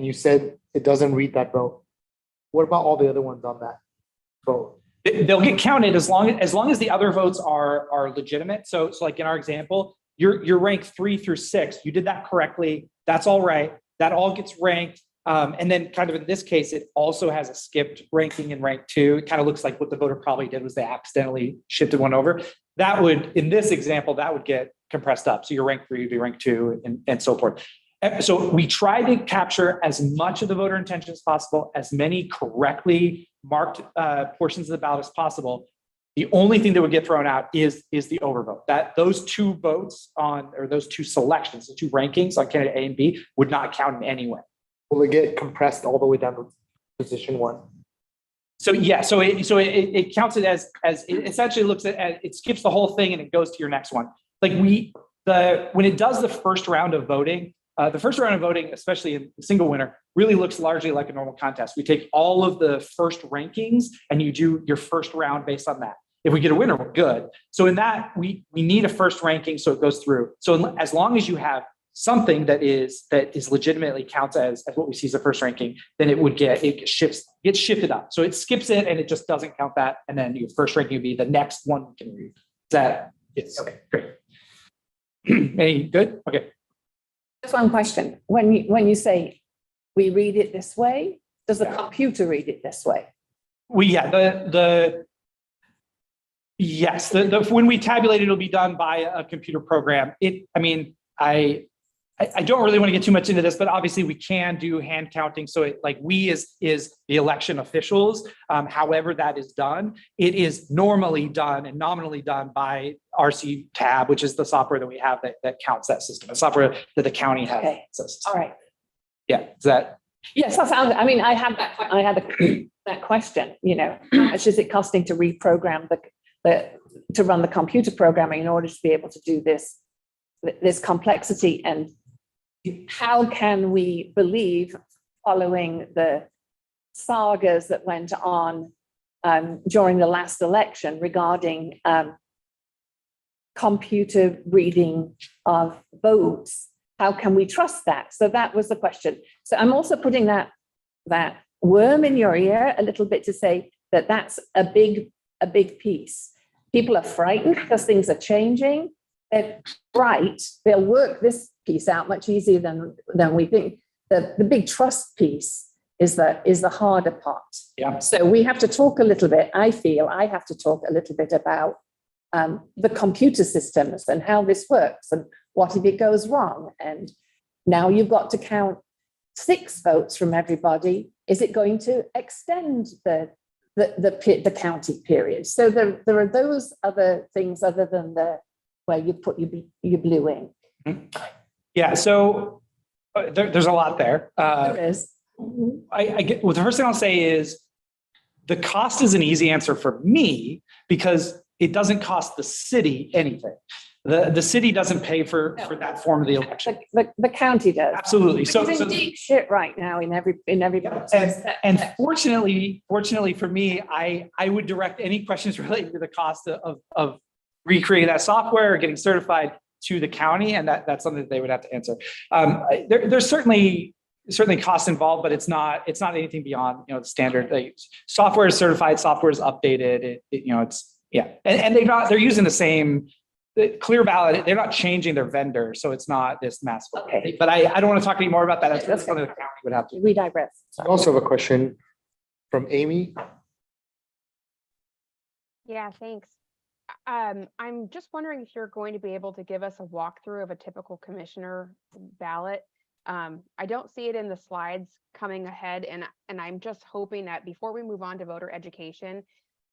Speaker 4: and you said it doesn't read that vote, what about all the other ones on that vote?
Speaker 15: They'll get counted as long as the other votes are legitimate. So like in our example, you're ranked 3 through 6. You did that correctly. That's all right. That all gets ranked. And then kind of in this case, it also has a skipped ranking in rank 2. It kind of looks like what the voter probably did was they accidentally shifted one over. That would, in this example, that would get compressed up. So your rank 3 would be rank 2 and so forth. So we try to capture as much of the voter intention as possible, as many correctly marked portions of the ballot as possible. The only thing that would get thrown out is the overvote. That those 2 votes those 2 selections, the 2 rankings on candidate A and B would not count in any way.
Speaker 4: Will it get compressed all the way down to position 1?
Speaker 15: So yeah, so it counts it as it essentially looks at it skips the whole thing and it goes to your next one. Like when it does the first round of voting. The first round of voting, especially in single winner, really looks largely like a normal contest. We take all of the first rankings and you do your first round based on that. If we get a winner, we're good. So in that, we need a first ranking so it goes through. So as long as you have something that is legitimately counts as what we see as the first ranking, then it gets shifted up. So it skips it and it just doesn't count that. And then your first ranking would be the next one we can read. Yes. Okay, great. Any good? Okay.
Speaker 8: Just one question. When you say we read it this way, does the computer read it this way?
Speaker 15: Yes, when we tabulate it, it'll be done by a computer program. I don't really want to get too much into this, but obviously we can do hand counting. So we is the election officials. However that is done, it is normally done and nominally done by RC Tab, which is the software that we have that counts that system. The software that the county has.
Speaker 8: Okay. All right.
Speaker 15: Yeah. Is that?
Speaker 8: Yes, that sounds. I mean, I had that question. How much is it costing to reprogram to run the computer programming in order to be able to do this complexity, and how can we believe, following the sagas that went on during the last election regarding computer reading of votes, how can we trust that? So that was the question. So I'm also putting that worm in your ear a little bit to say that that's a big piece. People are frightened because things are changing. They're right. They'll work this piece out much easier than we think. The big trust piece is the harder part.
Speaker 15: Yeah.
Speaker 8: So we have to talk a little bit. I feel I have to talk a little bit about the computer systems and how this works and what if it goes wrong? And now you've got to count 6 votes from everybody. Is it going to extend the county period? So there are those other things other than where you put your blue ink.
Speaker 15: Yeah, so there's a lot there.
Speaker 8: There is.
Speaker 15: I get, well, the first thing I'll say is the cost is an easy answer for me because it doesn't cost the city anything. The city doesn't pay for that form of the election.
Speaker 8: The county does.
Speaker 15: Absolutely.
Speaker 8: So it's in deep shit right now in every.
Speaker 15: And fortunately for me, I would direct any questions related to the cost of recreating that software or getting certified to the county, and that's something that they would have to answer. There's certainly costs involved, but it's not anything beyond the standard. Software is certified, software is updated. And they're using the same Clear Ballot. They're not changing their vendor, so it's not this massive.
Speaker 8: Okay.
Speaker 15: But I don't want to talk any more about that. That's something the county would have to.
Speaker 8: We digress.
Speaker 4: I also have a question from Amy.
Speaker 16: Yeah, thanks. I'm just wondering if you're going to be able to give us a walkthrough of a typical commissioner ballot. I don't see it in the slides coming ahead, and I'm just hoping that before we move on to voter education,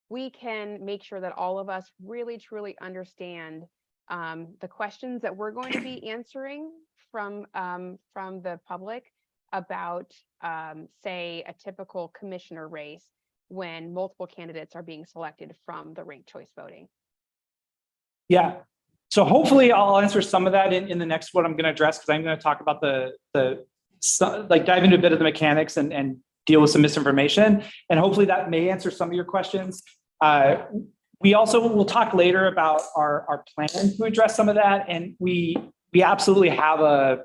Speaker 16: we can make sure that all of us really truly understand the questions that we're going to be answering from the public about, say, a typical commissioner race when multiple candidates are being selected from the ranked choice voting.
Speaker 15: Yeah. So hopefully I'll answer some of that in the next one I'm going to address, because I'm going to talk about dive into a bit of the mechanics and deal with some misinformation. And hopefully that may answer some of your questions. We also will talk later about our plan to address some of that. And we absolutely have a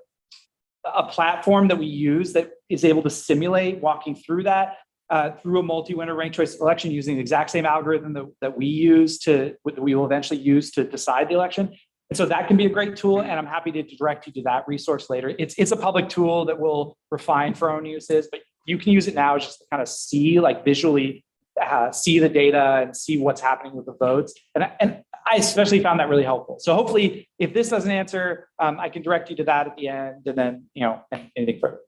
Speaker 15: platform that we use that is able to simulate walking through that through a multi-winner ranked choice election using the exact same algorithm that we will eventually use to decide the election. And so that can be a great tool, and I'm happy to direct you to that resource later. It's a public tool that we'll refine for our own uses, but you can use it now just to kind of see, like visually, see the data and see what's happening with the votes. And I especially found that really helpful. So hopefully, if this doesn't answer, I can direct you to that at the end, and then anything further.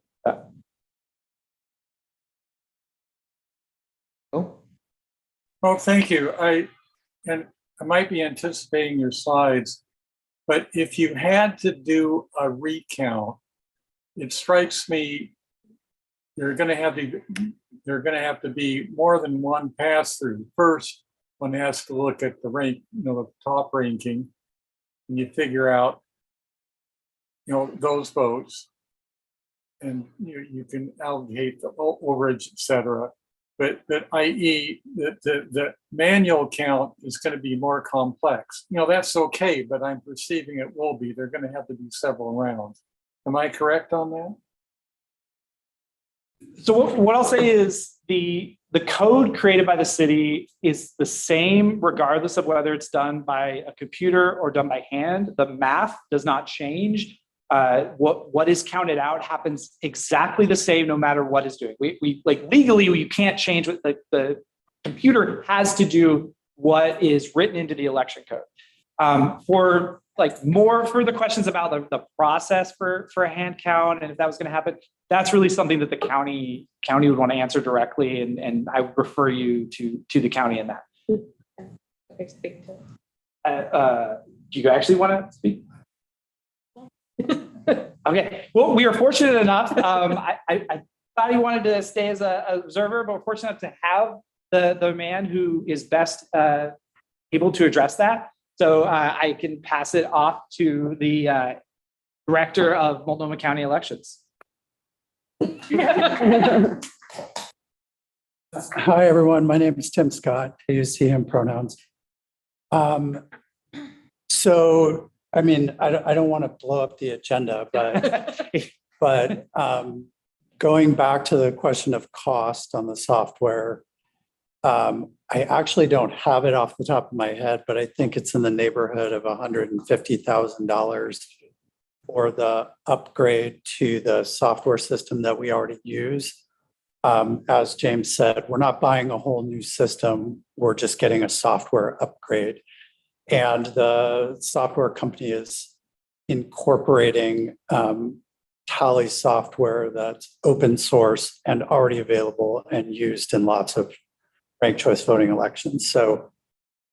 Speaker 10: Well, thank you. I might be anticipating your slides, but if you had to do a recount, it strikes me you're going to have to be more than one pass through. First, one has to look at the rank, the top ranking, and you figure out, those votes, and you can allocate the overage, et cetera. But i.e. the manual count is going to be more complex. That's okay, but I'm perceiving it will be. They're going to have to be several rounds. Am I correct on that?
Speaker 15: So what I'll say is the code created by the city is the same regardless of whether it's done by a computer or done by hand. The math does not change. What is counted out happens exactly the same no matter what is doing. We like legally you can't change what the computer has to do what is written into the election code. For more further questions about the process for a hand count and if that was going to happen, that's really something that the county would want to answer directly, and I would refer you to the county in that. Do you actually want to speak? Okay. Well, we are fortunate enough. I thought he wanted to stay as an observer, but we're fortunate to have the man who is best able to address that. So I can pass it off to the director of Multnomah County elections.
Speaker 17: Hi, everyone. My name is Tim Scott. I use he, him pronouns. So, I mean, I don't want to blow up the agenda, but going back to the question of cost on the software, I actually don't have it off the top of my head, but I think it's in the neighborhood of $150,000 for the upgrade to the software system that we already use. As James said, we're not buying a whole new system. We're just getting a software upgrade. And the software company is, incorporating Tally software that's open source and already available and used in lots of ranked choice voting elections. So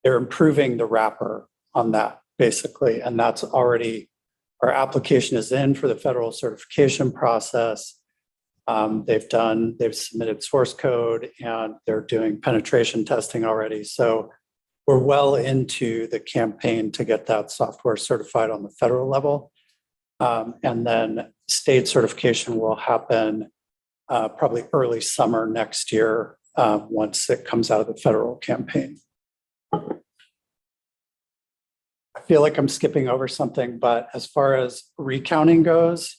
Speaker 17: they're improving the wrapper on that basically. And that's already, our application is in for the federal certification process. They've submitted source code and they're doing penetration testing already. So we're well into the campaign to get that software certified on the federal level. And then state certification will happen probably early summer next year once it comes out of the federal campaign. I feel like I'm skipping over something, but as far as recounting goes,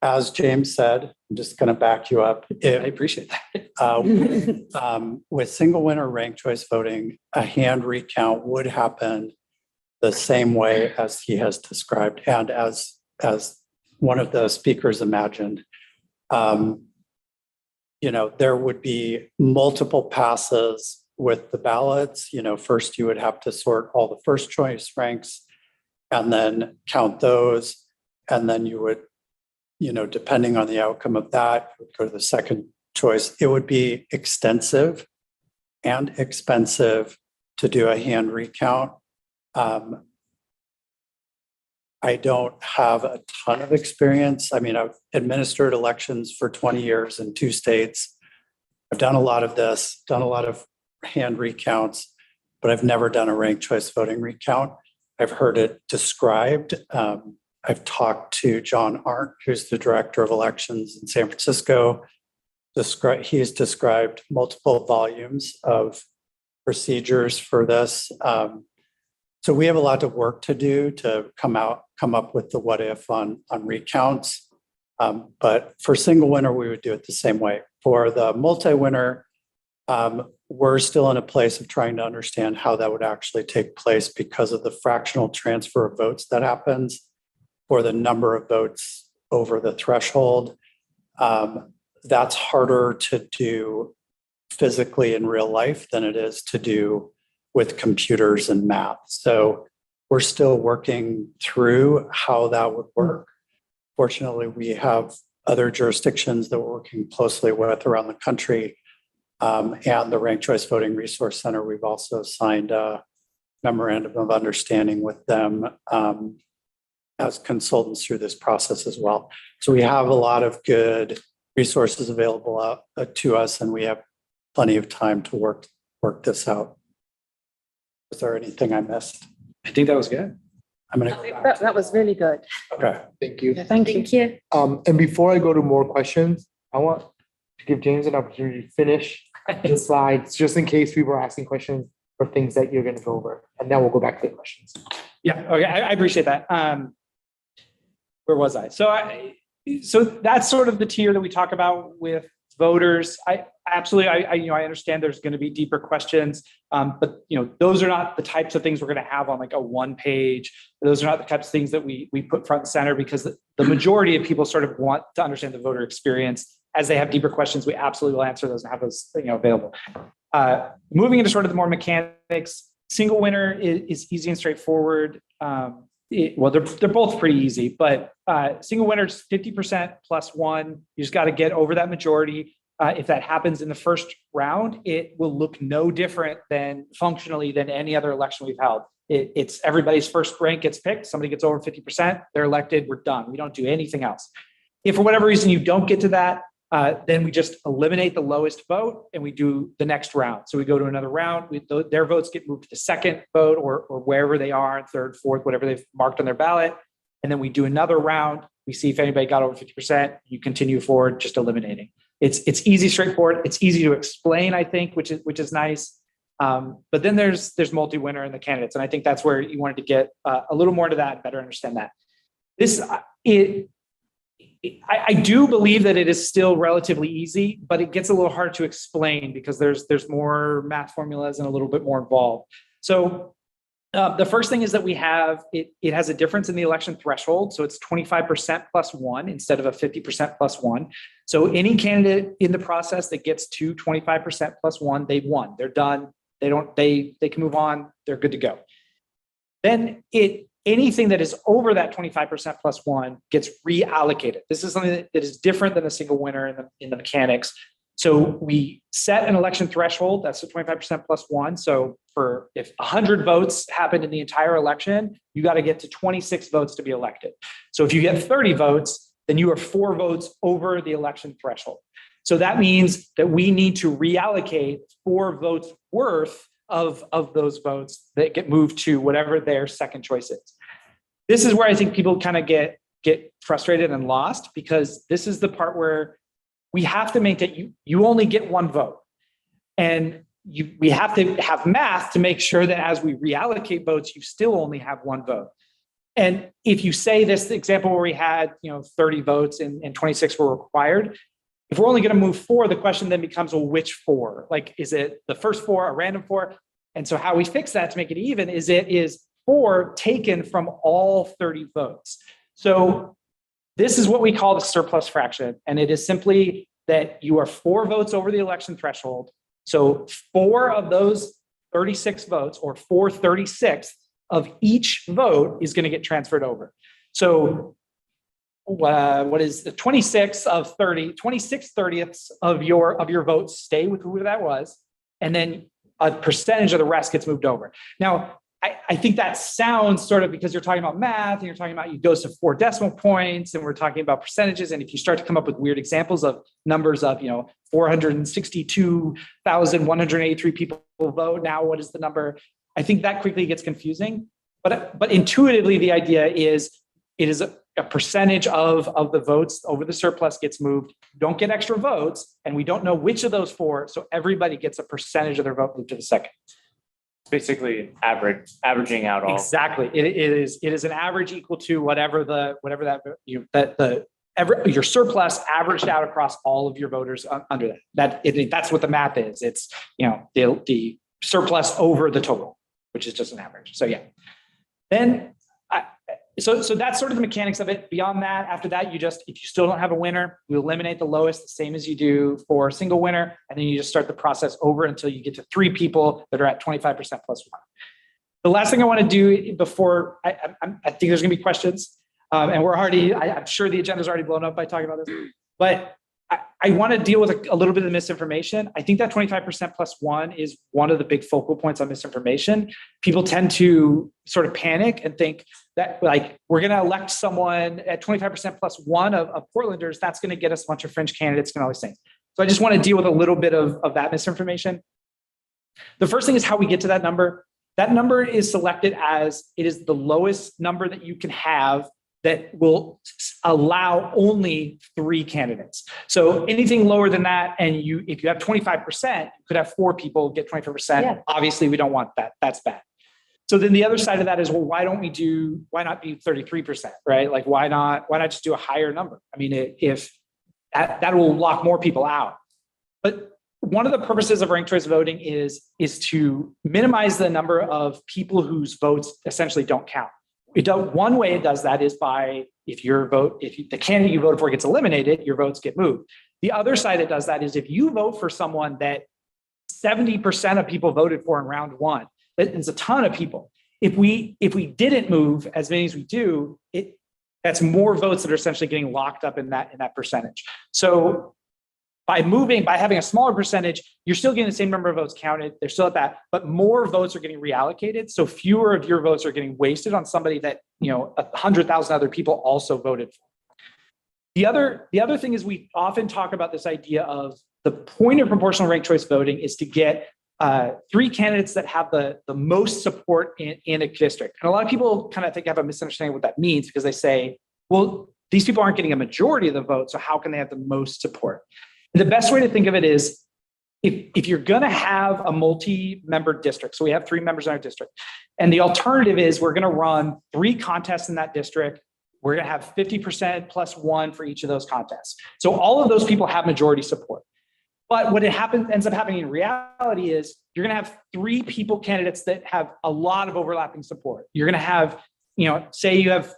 Speaker 17: as James said, I'm just going to back you up.
Speaker 15: I appreciate that.
Speaker 17: With single winner ranked choice voting, a hand recount would happen the same way as he has described and as one of the speakers imagined. There would be multiple passes with the ballots. First you would have to sort all the first choice ranks and then count those. And then you would, depending on the outcome of that, you would go to the second choice. It would be extensive and expensive to do a hand recount. I don't have a ton of experience. I mean, I've administered elections for 20 years in 2 states. I've done a lot of this, done a lot of hand recounts, but I've never done a ranked choice voting recount. I've heard it described. I've talked to John Arndt, who's the director of elections in San Francisco. He's described multiple volumes of procedures for this. So we have a lot of work to do to come up with the what if on recounts. But for single winner, we would do it the same way. For the multi-winner, we're still in a place of trying to understand how that would actually take place because of the fractional transfer of votes that happens for the number of votes over the threshold. That's harder to do physically in real life than it is to do with computers and math. So we're still working through how that would work. Fortunately, we have other jurisdictions that we're working closely with around the country. And the Ranked Choice Voting Resource Center, we've also signed a memorandum of understanding with them as consultants through this process as well. So we have a lot of good resources available to us, and we have plenty of time to work this out. Was there anything I missed?
Speaker 15: I think that was good.
Speaker 17: I'm going to.
Speaker 8: That was really good.
Speaker 17: Okay.
Speaker 4: Thank you.
Speaker 8: Thank you.
Speaker 4: And before I go to more questions, I want to give James an opportunity to finish the slides, just in case people are asking questions or things that you're going to go over. And then we'll go back to the questions.
Speaker 15: Yeah, okay, I appreciate that. Where was I? So that's sort of the tier that we talk about with voters. I understand there's going to be deeper questions, but those are not the types of things we're going to have on like a 1-page. Those are not the types of things that we put front and center, because the majority of people sort of want to understand the voter experience. As they have deeper questions, we absolutely will answer those and have those available. Moving into sort of the more mechanics, single winner is easy and straightforward. They're both pretty easy, but single winner is 50% plus 1. You just got to get over that majority. If that happens in the first round, it will look no different functionally than any other election we've held. It's everybody's first rank gets picked. Somebody gets over 50%, they're elected, we're done. We don't do anything else. If for whatever reason you don't get to that, then we just eliminate the lowest vote and we do the next round. So we go to another round. Their votes get moved to the second vote or wherever they are, third, fourth, whatever they've marked on their ballot. And then we do another round. We see if anybody got over 50%. You continue forward, just eliminating. It's easy, straightforward. It's easy to explain, I think, which is nice. But then there's multi-winner in the candidates, and I think that's where you wanted to get a little more into that and better understand that. I do believe that it is still relatively easy, but it gets a little hard to explain because there's more math formulas and a little bit more involved. So the first thing is that we have, it has a difference in the election threshold. So it's 25% plus 1 instead of a 50% plus 1. So any candidate in the process that gets to 25% plus 1, they've won. They're done. They can move on. They're good to go. Then it anything that is over that 25% plus one gets reallocated. This is something that is different than a single winner in the mechanics. So we set an election threshold, that's the 25% plus one. So if 100 votes happened in the entire election, you got to get to 26 votes to be elected. So if you get 30 votes, then you are 4 votes over the election threshold. So that means that we need to reallocate 4 votes worth of those votes that get moved to whatever their second choice is. This is where I think people kind of get frustrated and lost, because this is the part where we have to make it, you only get 1 vote. And we have to have math to make sure that as we reallocate votes, you still only have 1 vote. And if you say this example where we had 30 votes and 26 were required, if we're only going to move 4, the question then becomes, well, which 4? Like, is it the first 4, a random 4? And so how we fix that to make it even is it is 4 taken from all 30 votes. So this is what we call the surplus fraction. And it is simply that you are 4 votes over the election threshold. So 4 of those 36 votes, or 4/36 of each vote, is going to get transferred over. So what is the 26 of 30, 26/30ths of your votes stay with whoever that was. And then a percentage of the rest gets moved over. Now, I think that sounds sort of, because you're talking about math and you're talking about, it goes to 4 decimal points and we're talking about percentages. And if you start to come up with weird examples of numbers of, 462,183 people vote, now what is the number? I think that quickly gets confusing. But intuitively, the idea is it is a percentage of the votes over the surplus gets moved. Don't get extra votes, and we don't know which of those 4. So everybody gets a percentage of their vote moved to the second.
Speaker 3: Basically averaging out all.
Speaker 15: Exactly. It is an average equal to whatever your surplus averaged out across all of your voters under that. That's what the math is. It's the surplus over the total, which is just an average. So yeah. Then so that's sort of the mechanics of it. Beyond that, after that, if you still don't have a winner, you eliminate the lowest, the same as you do for a single winner, and then you just start the process over until you get to 3 people that are at 25% plus 1. The last thing I want to do before I think there's going to be questions, and I'm sure the agenda is already blown up by talking about this, but I want to deal with a little bit of misinformation. I think that 25% plus 1 is one of the big focal points on misinformation. People tend to sort of panic and think that, like, we're going to elect someone at 25% plus 1 of Portlanders, that's going to get us a bunch of fringe candidates and all these things. So I just want to deal with a little bit of that misinformation. The first thing is how we get to that number. That number is selected as it is the lowest number that you can have that will allow only 3 candidates. So anything lower than that, and if you have 25%, you could have 4 people get 25%.
Speaker 1: Yeah.
Speaker 15: Obviously, we don't want that. That's bad. So then the other side of that is, well, why not do 33%, right? Like, why not just do a higher number? I mean, if that will lock more people out. But one of the purposes of ranked choice voting is to minimize the number of people whose votes essentially don't count. One way it does that is by, if the candidate you voted for gets eliminated, your votes get moved. The other side that does that is if you vote for someone that 70% of people voted for in round 1, that is a ton of people. If we didn't move as many as we do, that's more votes that are essentially getting locked up in that percentage. So by having a smaller percentage, you're still getting the same number of votes counted. They're still at that, but more votes are getting reallocated. So fewer of your votes are getting wasted on somebody that 100,000 other people also voted for. The other thing is, we often talk about this idea of the point of proportional ranked choice voting is to get 3 candidates that have the most support in a district. And a lot of people kind of have a misunderstanding of what that means, because they say, well, these people aren't getting a majority of the vote, so how can they have the most support? And the best way to think of it is, if you're going to have a multi-member district, so we have 3 members in our district, and the alternative is we're going to run 3 contests in that district. We're going to have 50% plus 1 for each of those contests. So all of those people have majority support. But what ends up happening in reality is you're going to have 3 candidates that have a lot of overlapping support. You're going to have, say you have,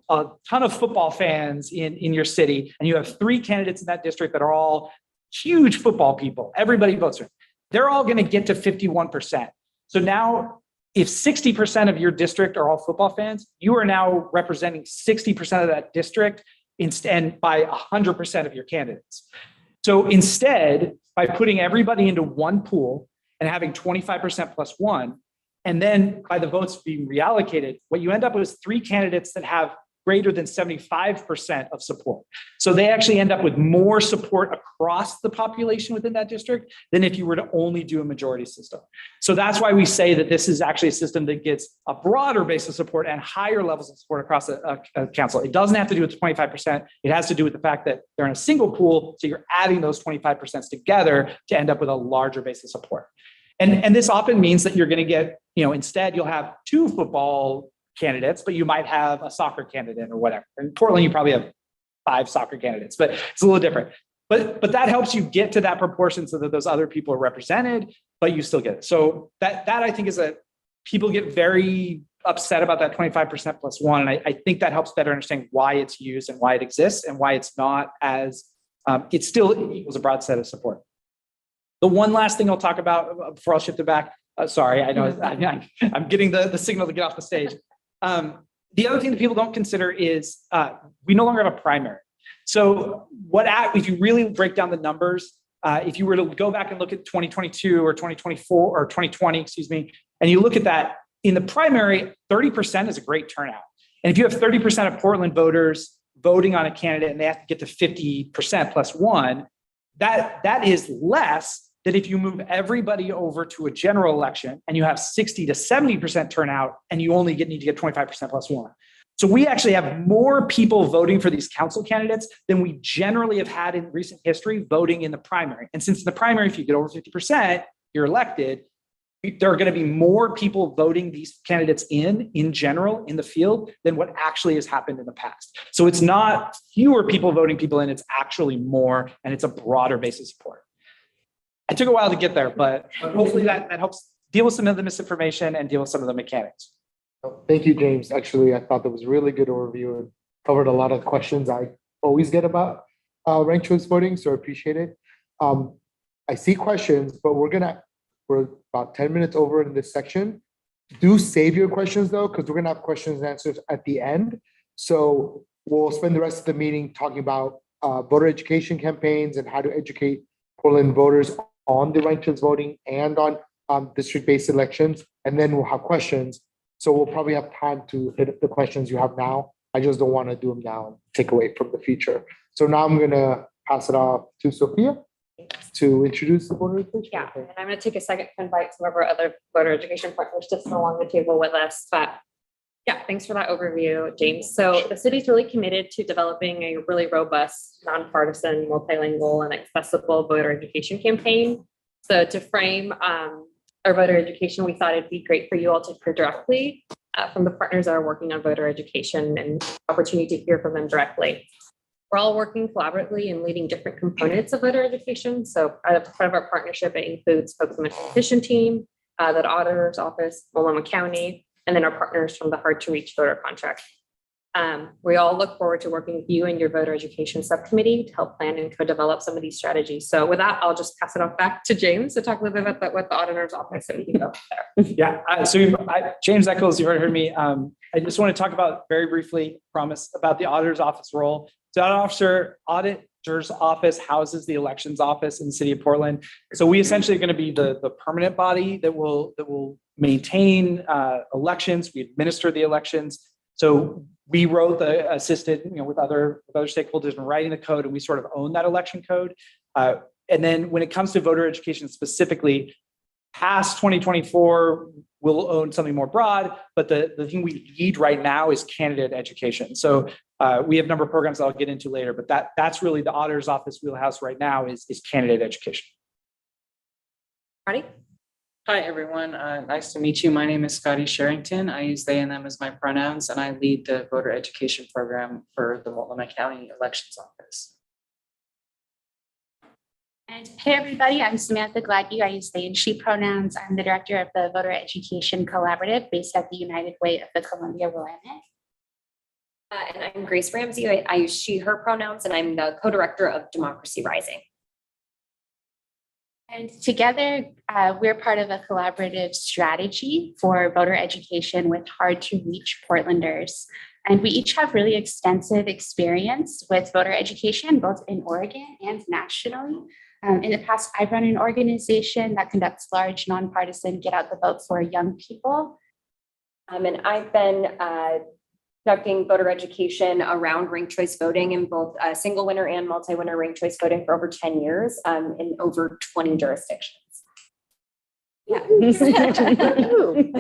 Speaker 15: a ton of football fans in your city, and you have 3 candidates in that district that are all huge football people. Everybody votes for them. They're all going to get to 51%. So now if 60% of your district are all football fans, you are now representing 60% of that district and by 100% of your candidates. So instead, by putting everybody into one pool and having 25% plus one, and then by the votes being reallocated, what you end up with is 3 candidates that have greater than 75% of support. So they actually end up with more support across the population within that district than if you were to only do a majority system. So that's why we say that this is actually a system that gets a broader base of support and higher levels of support across a council. It doesn't have to do with the 25%. It has to do with the fact that they're in a single pool. So you're adding those 25% together to end up with a larger base of support. And this often means that you're going to get, instead you'll have 2 football candidates, but you might have a soccer candidate or whatever. In Portland, you probably have 5 soccer candidates, but it's a little different. But that helps you get to that proportion so that those other people are represented, but you still get it. So that I think is people get very upset about that 25% plus one. And I think that helps better understand why it's used and why it exists and why it's not as, it still equals a broad set of support. The one last thing I'll talk about before I'll shift it back. Sorry, I know I'm getting the signal to get off the stage. The other thing that people don't consider is we no longer have a primary. So if you really break down the numbers, if you were to go back and look at 2022 or 2024 or 2020, excuse me, and you look at that in the primary, 30% is a great turnout. And if you have 30% of Portland voters voting on a candidate and they have to get to 50% plus one, that is less than if you move everybody over to a general election and you have 60 to 70% turnout and you only need to get 25% plus one. So we actually have more people voting for these council candidates than we generally have had in recent history voting in the primary. And since in the primary, if you get over 50%, you're elected, there are going to be more people voting these candidates in general in the field than what actually has happened in the past. So it's not fewer people voting people in, it's actually more, and it's a broader base of support. It took a while to get there, but hopefully that helps deal with some of the misinformation and deal with some of the mechanics.
Speaker 4: Thank you, James. Actually, I thought that was a really good overview and covered a lot of questions I always get about ranked choice voting, so I appreciate it. I see questions, but we're about 10 minutes over in this section. Do save your questions though, because we're gonna have questions and answers at the end. So we'll spend the rest of the meeting talking about voter education campaigns and how to educate Portland voters on the ranked choice voting and on district-based elections, and then we'll have questions. So we'll probably have time to hit the questions you have now. I just don't want to do them now and take away from the future. So now I'm gonna pass it off to Sophia to introduce the voter education.
Speaker 14: Yeah, and I'm going to take a second to invite some of our other voter education partners to sit along the table with us. But yeah, thanks for that overview, James. So the city's really committed to developing a really robust, nonpartisan, multilingual, and accessible voter education campaign. So to frame our voter education, we thought it'd be great for you all to hear directly from the partners that are working on voter education and opportunity to hear from them directly. We're all working collaboratively and leading different components of voter education. So part of our partnership, it includes folks on the petition team, the auditor's office, Multnomah County, and then our partners from the Hard to Reach voter contract. We all look forward to working with you and your voter education subcommittee to help plan and co-develop some of these strategies. So with that, I'll just pass it off back to James to talk a little bit about what the auditor's office and we can go there.
Speaker 15: Yeah, James Eccles, you've already heard me. I just want to talk about very briefly, promise, about the auditor's office role. So auditor's office houses the elections office in the city of Portland. So we essentially are going to be the permanent body that will maintain elections. We administer the elections. So we wrote assisted, with other stakeholders in writing the code, and we sort of own that election code. And then when it comes to voter education specifically, past 2024, we'll own something more broad, but the thing we need right now is candidate education. So we have a number of programs that I'll get into later, but that's really the auditor's office wheelhouse right now is candidate education.
Speaker 14: Ready?
Speaker 18: Hi, everyone. Nice to meet you. My name is Scotty Sherrington. I use they and them as my pronouns, and I lead the voter education program for the Multnomah County Elections Office.
Speaker 19: And hey, everybody, I'm Samantha Gladue. I use they and she pronouns. I'm the director of the Voter Education Collaborative based at the United Way of the Columbia Willamette.
Speaker 20: And I'm Grace Ramsey. I use she, her pronouns, and I'm the co-director of Democracy Rising.
Speaker 19: And together, we're part of a collaborative strategy for voter education with hard to reach Portlanders. And we each have really extensive experience with voter education, both in Oregon and nationally. In the past, I've run an organization that conducts large nonpartisan get out the vote for young people.
Speaker 20: And I've been conducting voter education around ranked choice voting in both single winner and multi-winner ranked choice voting for over 10 years in over 20 jurisdictions.
Speaker 19: Yeah. I'm really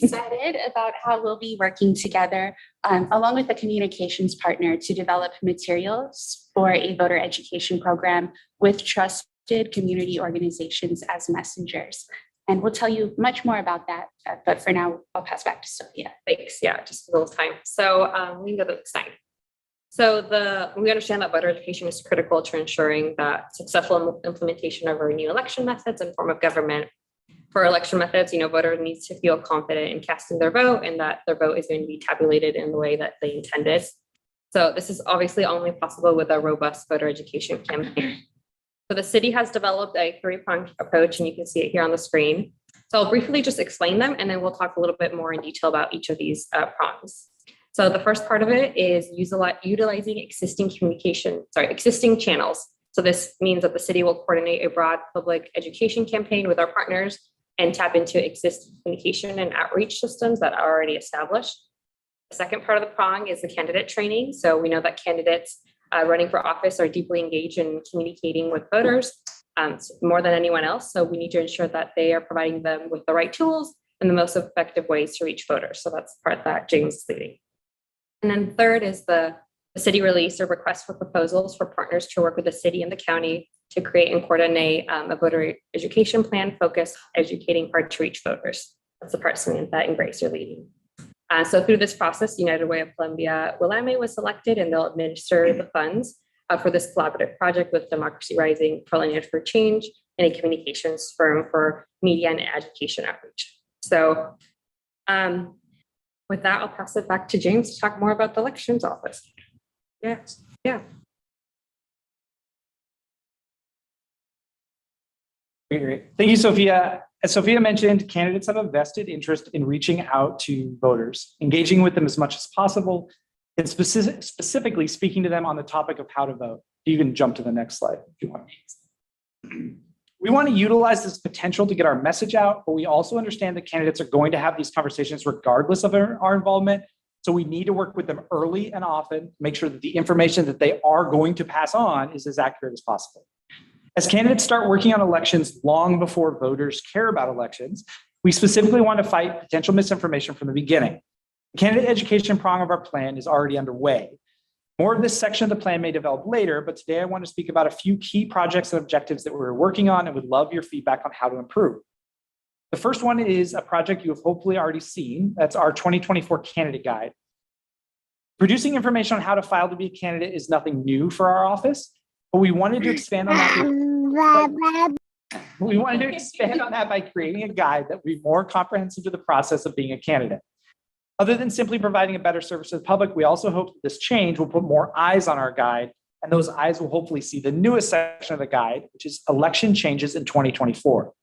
Speaker 19: excited about how we'll be working together along with a communications partner to develop materials for a voter education program with trusted community organizations as messengers. And we'll tell you much more about that. But for now, I'll pass back to Sophia.
Speaker 14: Thanks. Yeah, just a little time. So we can go to the next slide. So we understand that voter education is critical to ensuring that successful implementation of our new election methods and form of government. For election methods, voters need to feel confident in casting their vote and that their vote is going to be tabulated in the way that they intended. So this is obviously only possible with a robust voter education campaign. So the city has developed a three-pronged approach, and you can see it here on the screen. So I'll briefly just explain them, and then we'll talk a little bit more in detail about each of these prongs. So the first part of it is utilizing existing channels. So this means that the city will coordinate a broad public education campaign with our partners and tap into existing communication and outreach systems that are already established. The second part of the prong is the candidate training. So we know that candidates running for office are deeply engaged in communicating with voters more than anyone else. So we need to ensure that they are providing them with the right tools and the most effective ways to reach voters. So that's the part that James is leading. And then third is the city release a request for proposals for partners to work with the city and the county to create and coordinate a voter education plan focused on educating hard to reach voters. That's the part Samantha and Grace are leading. So through this process, United Way of Columbia Willamette was selected, and they'll administer the funds for this collaborative project with Democracy Rising, Portland for Change, and a communications firm for media and education outreach. So with that, I'll pass it back to James to talk more about the elections office. Yes, yeah.
Speaker 15: Great. Thank you, Sophia. As Sophia mentioned, candidates have a vested interest in reaching out to voters, engaging with them as much as possible, and specifically speaking to them on the topic of how to vote. You can jump to the next slide if you want. We want to utilize this potential to get our message out, but we also understand that candidates are going to have these conversations regardless of our involvement. So we need to work with them early and often, make sure that the information that they are going to pass on is as accurate as possible. As candidates start working on elections long before voters care about elections, we specifically want to fight potential misinformation from the beginning. The candidate education prong of our plan is already underway. More of this section of the plan may develop later, but today I want to speak about a few key projects and objectives that we're working on and would love your feedback on how to improve. The first one is a project you have hopefully already seen. That's our 2024 candidate guide. Producing information on how to file to be a candidate is nothing new for our office, but we wanted to expand on that. We wanted to expand on that by creating a guide that would be more comprehensive to the process of being a candidate. Other than simply providing a better service to the public, we also hope that this change will put more eyes on our guide, and those eyes will hopefully see the newest section of the guide, which is election changes in 2024.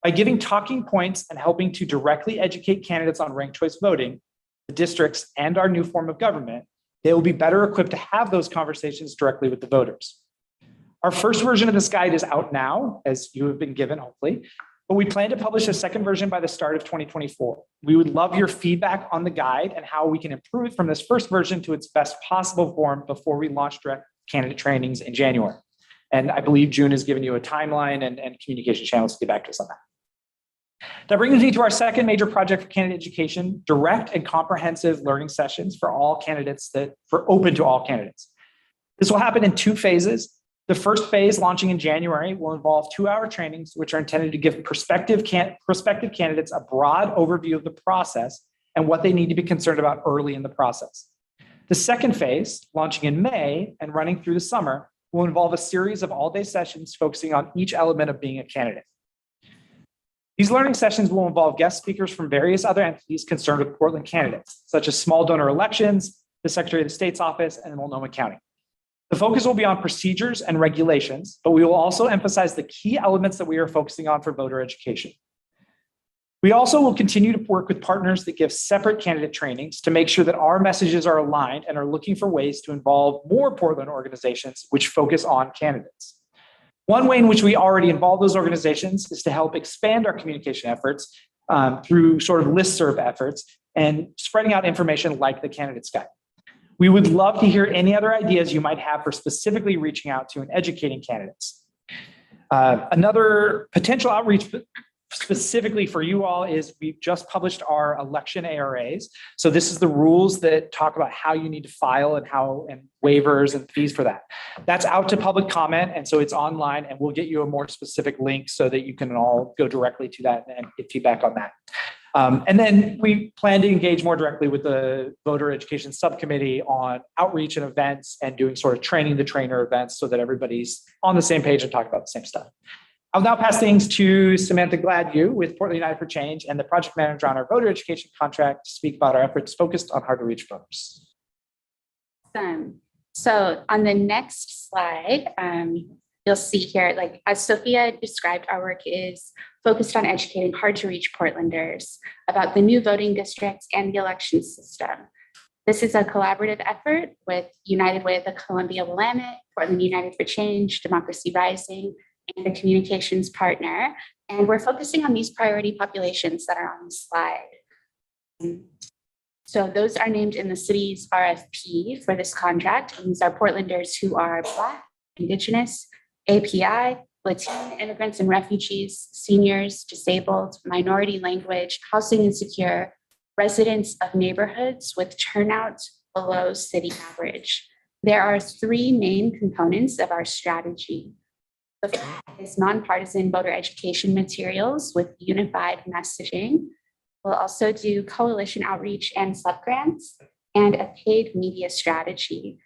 Speaker 15: By giving talking points and helping to directly educate candidates on ranked choice voting, the districts, and our new form of government, they will be better equipped to have those conversations directly with the voters. Our first version of this guide is out now, as you have been given, hopefully, but we plan to publish a second version by the start of 2024. We would love your feedback on the guide and how we can improve it from this first version to its best possible form before we launch direct candidate trainings in January. And I believe June has given you a timeline and communication channels to get back to us on that. That brings me to our second major project for candidate education, direct and comprehensive learning sessions for all candidates open to all candidates. This will happen in two phases. The first phase, launching in January, will involve 2-hour trainings, which are intended to give prospective candidates a broad overview of the process and what they need to be concerned about early in the process. The second phase, launching in May and running through the summer, will involve a series of all-day sessions focusing on each element of being a candidate. These learning sessions will involve guest speakers from various other entities concerned with Portland candidates, such as small donor elections, the Secretary of State's office, and Multnomah County. The focus will be on procedures and regulations, but we will also emphasize the key elements that we are focusing on for voter education. We also will continue to work with partners that give separate candidate trainings to make sure that our messages are aligned and are looking for ways to involve more Portland organizations which focus on candidates. One way in which we already involve those organizations is to help expand our communication efforts through sort of listserv efforts and spreading out information like the Candidates Guide. We would love to hear any other ideas you might have for specifically reaching out to and educating candidates. Another potential outreach specifically for you all is we've just published our election ARAs. So this is the rules that talk about how you need to file and waivers and fees for that. That's out to public comment. And so it's online, and we'll get you a more specific link so that you can all go directly to that and get feedback on that. And then we plan to engage more directly with the voter education subcommittee on outreach and events and doing sort of training the trainer events so that everybody's on the same page and talking about the same stuff. I'll now pass things to Samantha Gladue with Portland United for Change and the project manager on our voter education contract to speak about our efforts focused on hard to reach voters.
Speaker 19: So on the next slide, you'll see here, like as Sophia described, our work is focused on educating hard to reach Portlanders about the new voting districts and the election system. This is a collaborative effort with United Way of the Columbia Willamette, Portland United for Change, Democracy Rising, and a communications partner. And we're focusing on these priority populations that are on the slide. So those are named in the city's RFP for this contract. And these are Portlanders who are Black, Indigenous, API, Latino immigrants and refugees, seniors, disabled, minority language, housing insecure, residents of neighborhoods with turnout below city average. There are three main components of our strategy. The first is nonpartisan voter education materials with unified messaging. We'll also do coalition outreach and subgrants and a paid media strategy.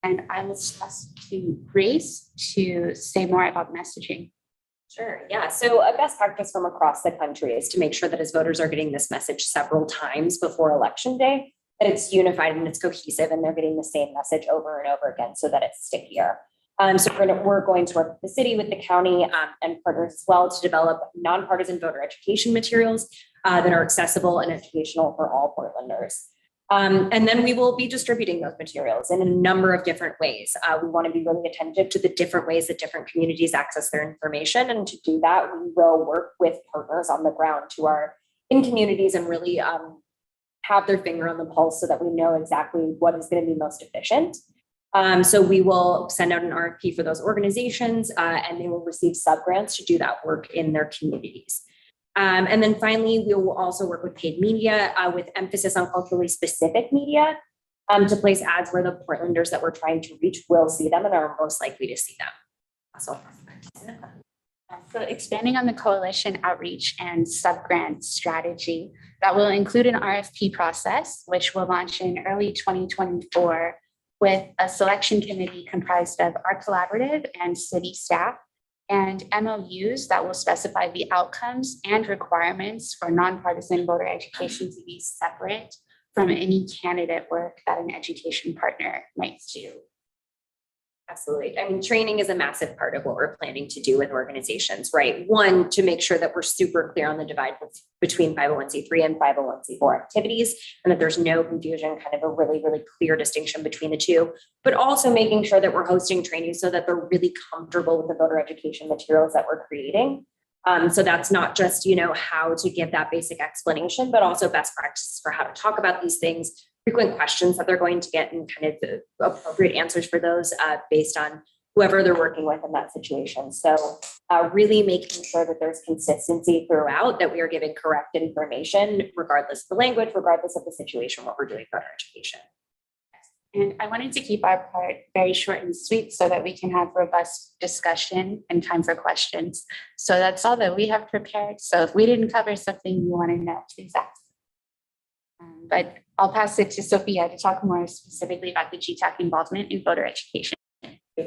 Speaker 19: And I will pass to Grace to say more about messaging.
Speaker 20: Sure. Yeah. So a best practice from across the country is to make sure that as voters are getting this message several times before Election Day, that it's unified and it's cohesive and they're getting the same message over and over again so that it's stickier. So we're going to work with the city, with the county and partners as well to develop nonpartisan voter education materials that are accessible and educational for all Portlanders. And then we will be distributing those materials in a number of different ways. We want to be really attentive to the different ways that different communities access their information. And to do that, we will work with partners on the ground who are in communities and really have their finger on the pulse so that we know exactly what is going to be most efficient. So we will send out an RFP for those organizations and they will receive subgrants to do that work in their communities. And then finally, we will also work with paid media with emphasis on culturally specific media to place ads where the Portlanders that we're trying to reach will see them and are most likely to see them.
Speaker 19: So expanding on the coalition outreach and subgrant strategy, that will include an RFP process, which will launch in early 2024 with a selection committee comprised of our collaborative and city staff, and MOUs that will specify the outcomes and requirements for nonpartisan voter education to be separate from any candidate work that an education partner might do.
Speaker 20: Absolutely. I mean, training is a massive part of what we're planning to do with organizations, right? One, to make sure that we're super clear on the divide between 501c3 and 501c4 activities, and that there's no confusion, kind of a really, really clear distinction between the two, but also making sure that we're hosting training so that they're really comfortable with the voter education materials that we're creating. So that's not just, how to give that basic explanation, but also best practices for how to talk about these things, frequent questions that they're going to get and kind of the appropriate answers for those based on whoever they're working with in that situation. So really making sure that there's consistency throughout, that we are giving correct information, regardless of the language, regardless of the situation, what we're doing for our education.
Speaker 19: And I wanted to keep our part very short and sweet so that we can have robust discussion and time for questions. So that's all that we have prepared. So if we didn't cover something you want to know, please ask. But I'll pass it to Sophia to talk more specifically about the GTAC involvement in voter education.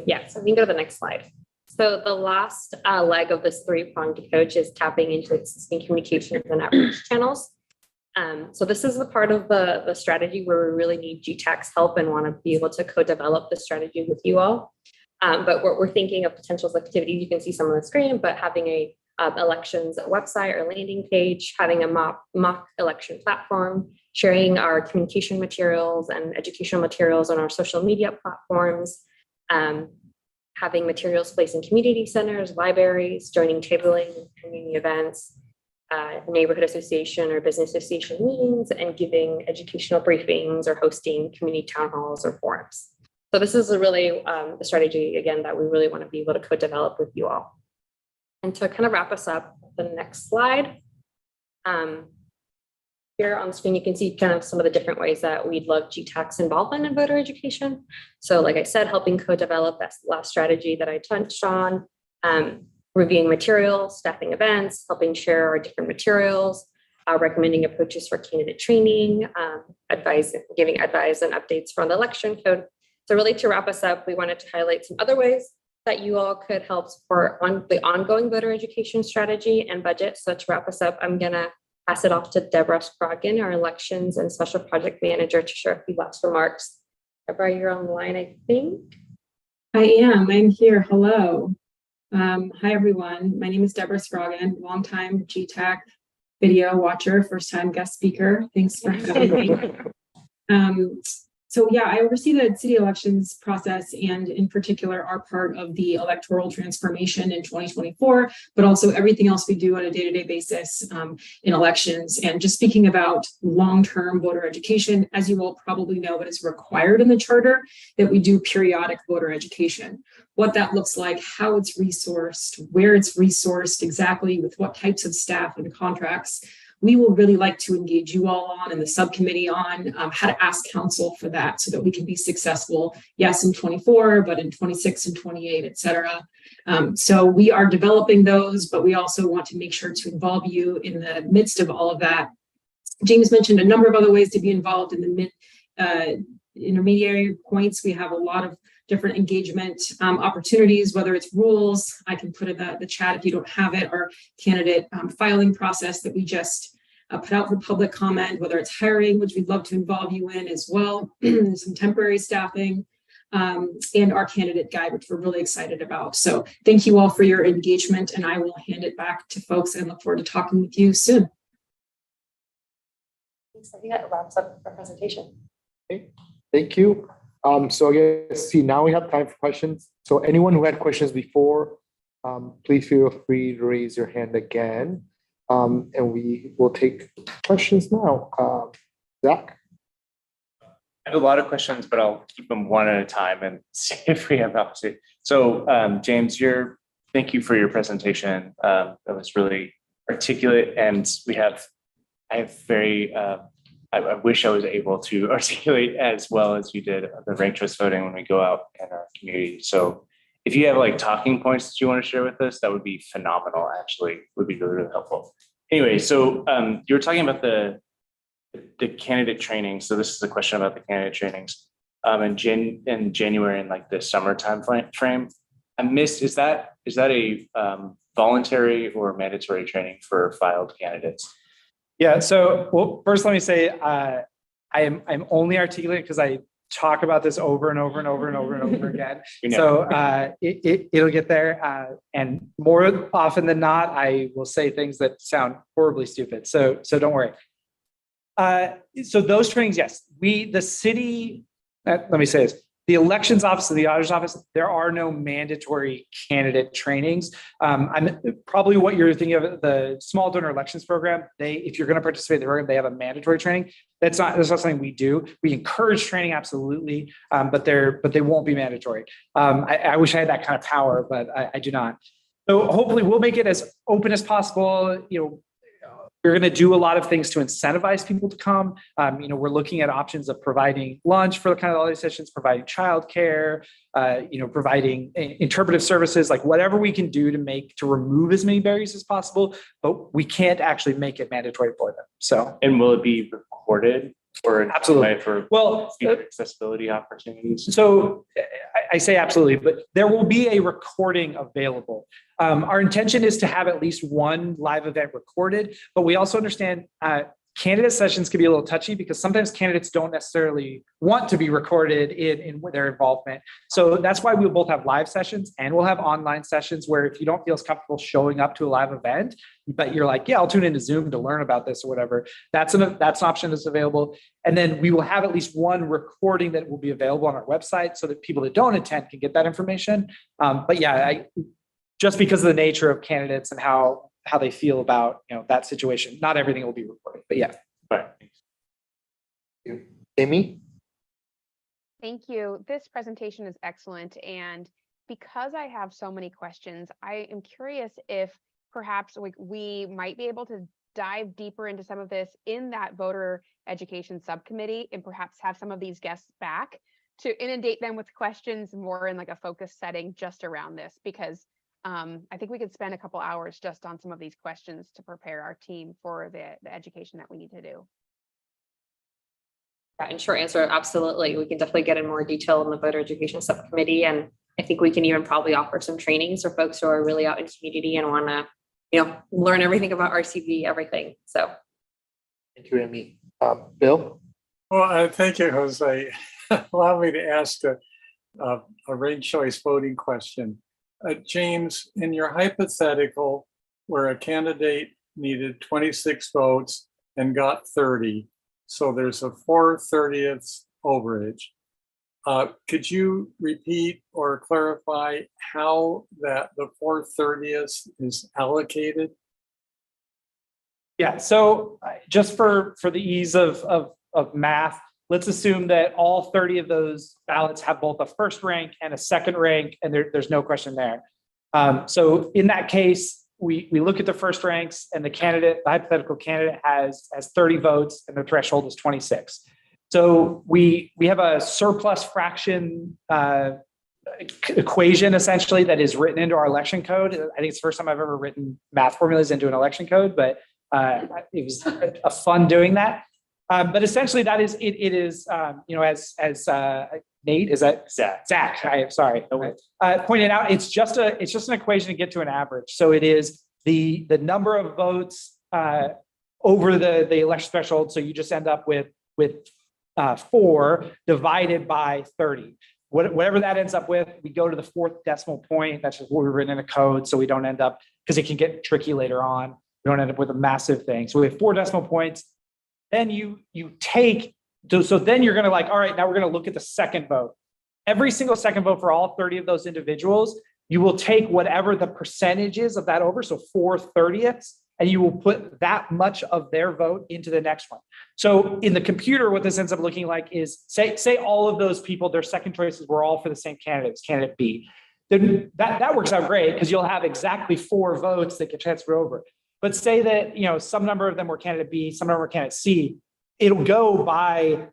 Speaker 14: Yeah, so we can go to the next slide. So the last leg of this three-pronged approach is tapping into existing communications and outreach channels. So this is the part of the strategy where we really need GTAC's help and want to be able to co-develop the strategy with you all. But what we're thinking of potential activities, you can see some on the screen, but having a elections website or landing page, having a mock election platform, sharing our communication materials and educational materials on our social media platforms, having materials placed in community centers, libraries, joining tabling, community events, neighborhood association or business association meetings, and giving educational briefings or hosting community town halls or forums. So this is a really the strategy, again, that we really want to be able to co-develop with you all. And to kind of wrap us up, the next slide. Here on the screen, you can see kind of some of the different ways that we'd love GTAC's involvement in voter education. So like I said, helping co-develop that last strategy that I touched on, reviewing materials, staffing events, helping share our different materials, recommending approaches for candidate training, giving advice and updates from the election code. So really to wrap us up, we wanted to highlight some other ways that you all could help support on the ongoing voter education strategy and budget. So to wrap us up, I'm gonna pass it off to Deborah Scroggin, our elections and special project manager, to share a few last remarks. Deborah, you're on the line, I think.
Speaker 21: I am. I'm here. Hello. Hi, everyone. My name is Deborah Scroggin, longtime GTAC video watcher, first time guest speaker. Thanks for having me. So yeah, I oversee the city elections process and in particular are part of the electoral transformation in 2024, but also everything else we do on a day-to-day basis in elections. And just speaking about long-term voter education, as you all probably know, it is required in the charter that we do periodic voter education. What that looks like, how it's resourced, where it's resourced exactly, with what types of staff and contracts. We will really like to engage you all on and the subcommittee on how to ask council for that so that we can be successful, yes, in 24, but in 26 and 28, et cetera. So we are developing those, but we also want to make sure to involve you in the midst of all of that. James mentioned a number of other ways to be involved in the intermediary points. We have a lot of different engagement opportunities, whether it's rules, I can put in the chat if you don't have it, or candidate filing process that we just put out for public comment, whether it's hiring, which we'd love to involve you in as well, some temporary staffing, and our candidate guide, which we're really excited about. So thank you all for your engagement, and I will hand it back to folks and look forward to talking with you soon.
Speaker 14: Thanks. I think that wraps up our presentation.
Speaker 4: Okay. Thank you. So I guess, now we have time for questions. So anyone who had questions before, please feel free to raise your hand again. And we will take questions now. Zach?
Speaker 3: I have a lot of questions, but I'll keep them one at a time and see if we have opposite. So James, thank you for your presentation. That was really articulate, and I wish I was able to articulate as well as you did the ranked choice voting when we go out in our community. So if you have like talking points that you want to share with us, that would be phenomenal, actually, would be really, really helpful. Anyway, so you were talking about the candidate training. So this is a question about the candidate trainings in January and like the summertime frame. I missed, is that a voluntary or mandatory training for filed candidates?
Speaker 15: Yeah, so well, first let me say I'm only articulate because I talk about this over and over and over and over and over again. So it'll get there. And more often than not, I will say things that sound horribly stupid. So don't worry. So those trainings, yes, the city, let me say this. The elections office and the auditor's office, there are no mandatory candidate trainings. I'm probably what you're thinking of, the small donor elections program. If you're going to participate in the program, they have a mandatory training. That's not something we do. We encourage training, absolutely, but they won't be mandatory. I wish I had that kind of power, but I do not. So hopefully we'll make it as open as possible. We're going to do a lot of things to incentivize people to come. We're looking at options of providing lunch for the kind of holiday sessions, providing childcare, providing interpretive services, like whatever we can do to remove as many barriers as possible, but we can't actually make it mandatory for them. So,
Speaker 3: and will it be recorded or
Speaker 15: absolutely
Speaker 3: for future accessibility opportunities?
Speaker 15: So I say absolutely, but there will be a recording available. Our intention is to have at least one live event recorded, but we also understand candidate sessions can be a little touchy because sometimes candidates don't necessarily want to be recorded in their involvement. So that's why we'll both have live sessions and we'll have online sessions where if you don't feel as comfortable showing up to a live event, but you're like, yeah, I'll tune into Zoom to learn about this or whatever, that's an option that's available. And then we will have at least one recording that will be available on our website so that people that don't attend can get that information. But yeah, just because of the nature of candidates and how they feel about that situation, not everything will be recorded, but yeah.
Speaker 3: Right.
Speaker 4: Amy?
Speaker 16: Thank you. This presentation is excellent. And because I have so many questions, I am curious if perhaps we might be able to dive deeper into some of this in that voter education subcommittee and perhaps have some of these guests back to inundate them with questions more in like a focus setting just around this, because I think we could spend a couple hours just on some of these questions to prepare our team for the education that we need to do.
Speaker 14: Yeah, in short answer, absolutely. We can definitely get in more detail in the voter education subcommittee. And I think we can even probably offer some trainings for folks who are really out in community and want to, learn everything about RCV, everything. So.
Speaker 4: Thank you, Amy. Bill?
Speaker 10: Well, thank you, Jose. Allow me to ask a ranked choice voting question. James, in your hypothetical where a candidate needed 26 votes and got 30, so there's a 4/30 overage. Could you repeat or clarify how the 4/30 is allocated?
Speaker 15: Yeah, so just for the ease of math, let's assume that all 30 of those ballots have both a first rank and a second rank, and there's no question there. So in that case, we look at the first ranks, and the hypothetical candidate has 30 votes, and the threshold is 26. So we have a surplus fraction equation essentially that is written into our election code. I think it's the first time I've ever written math formulas into an election code, but it was a fun doing that. But essentially, that is it is as Nate, is that Zach? I'm sorry. Pointed out, it's just an equation to get to an average. So it is the number of votes over the election threshold. So you just end up with 4 divided by 30. Whatever that ends up with, we go to the 4th decimal point. That's just what we've written in a code, so we don't end up, because it can get tricky later on. We don't end up with a massive thing. So we have 4 decimal points. Then you take, so then you're going to all right, now we're going to look at the second vote. Every single second vote for all 30 of those individuals, you will take whatever the percentage is of that over, so 4/30, and you will put that much of their vote into the next one. So in the computer, what this ends up looking like is, say all of those people, their second choices were all for the same candidate, candidate B. Then that works out great because you'll have exactly 4 votes that get transferred over. But say that, some number of them were candidate B, some number were candidate C, it'll go by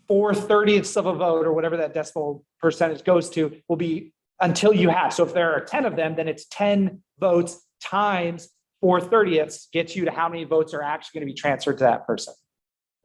Speaker 15: 4/30 of a vote, or whatever that decimal percentage goes to, will be until you have. So if there are 10 of them, then it's 10 votes times 4/30 gets you to how many votes are actually going to be transferred to that person.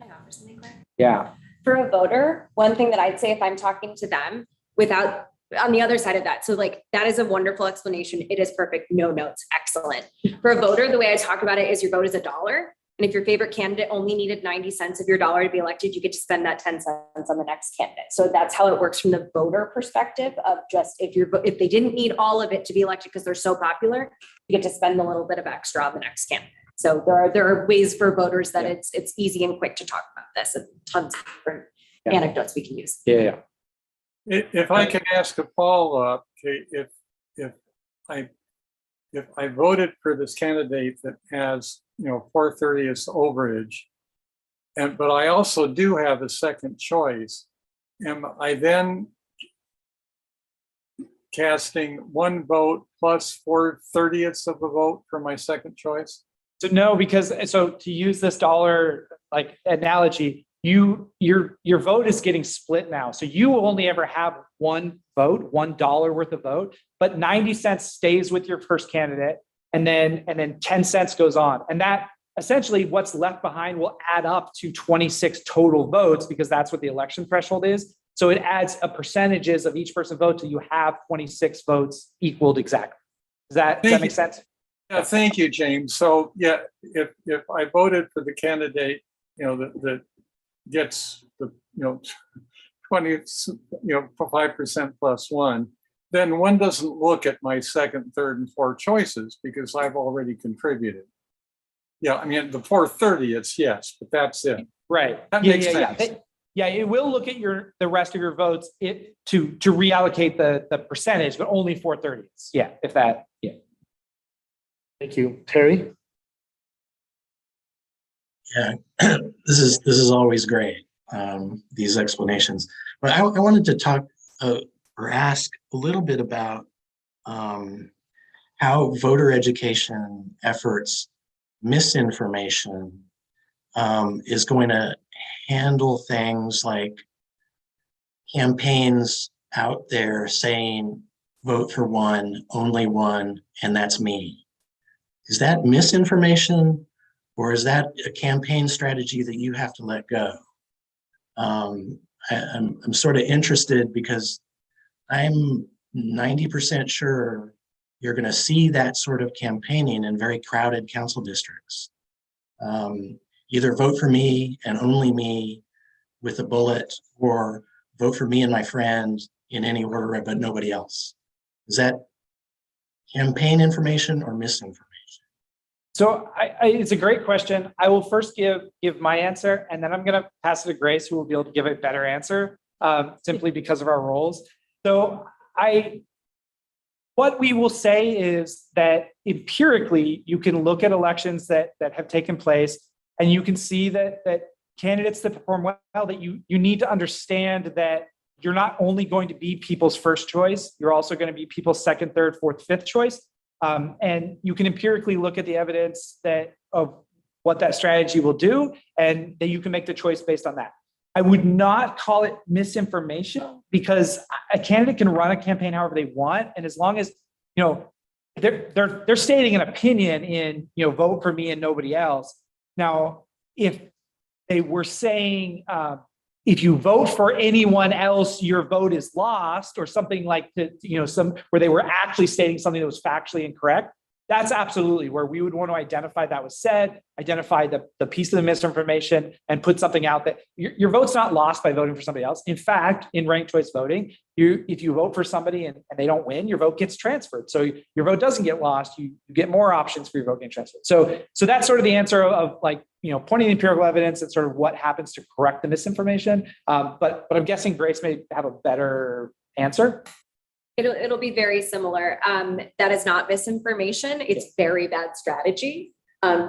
Speaker 20: Can I offer something, Claire?
Speaker 15: Yeah.
Speaker 20: For a voter, one thing that I'd say if I'm talking to them without, on the other side of that, so that is a wonderful explanation. It is perfect. No notes. Excellent. For a voter, the way I talk about it is your vote is $1. And if your favorite candidate only needed 90 cents of your dollar to be elected, you get to spend that 10 cents on the next candidate. So that's how it works from the voter perspective of just if they didn't need all of it to be elected because they're so popular, you get to spend a little bit of extra on the next candidate. So there are ways for voters that it's easy and quick to talk about this, and tons of different anecdotes we can use.
Speaker 15: Yeah.
Speaker 10: If I can ask a follow-up, okay, if I voted for this candidate that has 4/30 overage, but I also do have a second choice, am I then casting 1 vote plus 4/30 of a vote for my second choice?
Speaker 15: So no, because to use this dollar analogy, your vote is getting split now. So you will only ever have 1 vote, $1 worth of vote, but 90 cents stays with your first candidate, and then 10 cents goes on. And that essentially what's left behind will add up to 26 total votes, because that's what the election threshold is. So it adds a percentages of each person's vote till you have 26 votes equaled exactly. Does that make sense?
Speaker 10: Yeah, thank you, James. So yeah, if I voted for the candidate, that gets the, 20, 5% plus one, then one doesn't look at my second, third, and fourth choices because I've already contributed. Yeah, I mean, the 430, it's yes, but that's it.
Speaker 15: Right.
Speaker 10: That
Speaker 15: Yeah,
Speaker 10: makes
Speaker 15: yeah,
Speaker 10: sense.
Speaker 15: yeah. Yeah, it will look at the rest of your votes to reallocate the percentage, but only 430s. Yeah, if that, yeah.
Speaker 4: Thank you. Terry?
Speaker 7: Yeah, this is always great, these explanations. But I wanted to talk or ask a little bit about how voter education efforts, misinformation is going to handle things like campaigns out there saying, vote for one, only one, and that's me. Is that misinformation, or is that a campaign strategy that you have to let go? I'm sort of interested because I'm 90% sure you're going to see that sort of campaigning in very crowded council districts. Either vote for me and only me with a bullet, or vote for me and my friend in any order, but nobody else. Is that campaign information or misinformation?
Speaker 15: So it's a great question. I will first give my answer, and then I'm going to pass it to Grace, who will be able to give a better answer, simply because of our roles. So what we will say is that empirically, you can look at elections that have taken place, and you can see that candidates that perform well, that you need to understand that you're not only going to be people's first choice, you're also going to be people's second, third, fourth, fifth choice. And you can empirically look at the evidence of what that strategy will do, and that you can make the choice based on that. I would not call it misinformation, because a candidate can run a campaign however they want, and as long as they're stating an opinion in vote for me and nobody else. Now, if they were saying if you vote for anyone else, your vote is lost, or something like that, where they were actually stating something that was factually incorrect, that's absolutely where we would want to identify that was said, identify the piece of the misinformation, and put something out that your vote's not lost by voting for somebody else. In fact, in ranked choice voting, if you vote for somebody and they don't win, your vote gets transferred. So your vote doesn't get lost. You get more options for your vote getting transferred. So that's sort of the answer of pointing to empirical evidence and sort of what happens to correct the misinformation. But I'm guessing Grace may have a better answer.
Speaker 20: It'll be very similar. That is not misinformation. It's very bad strategy,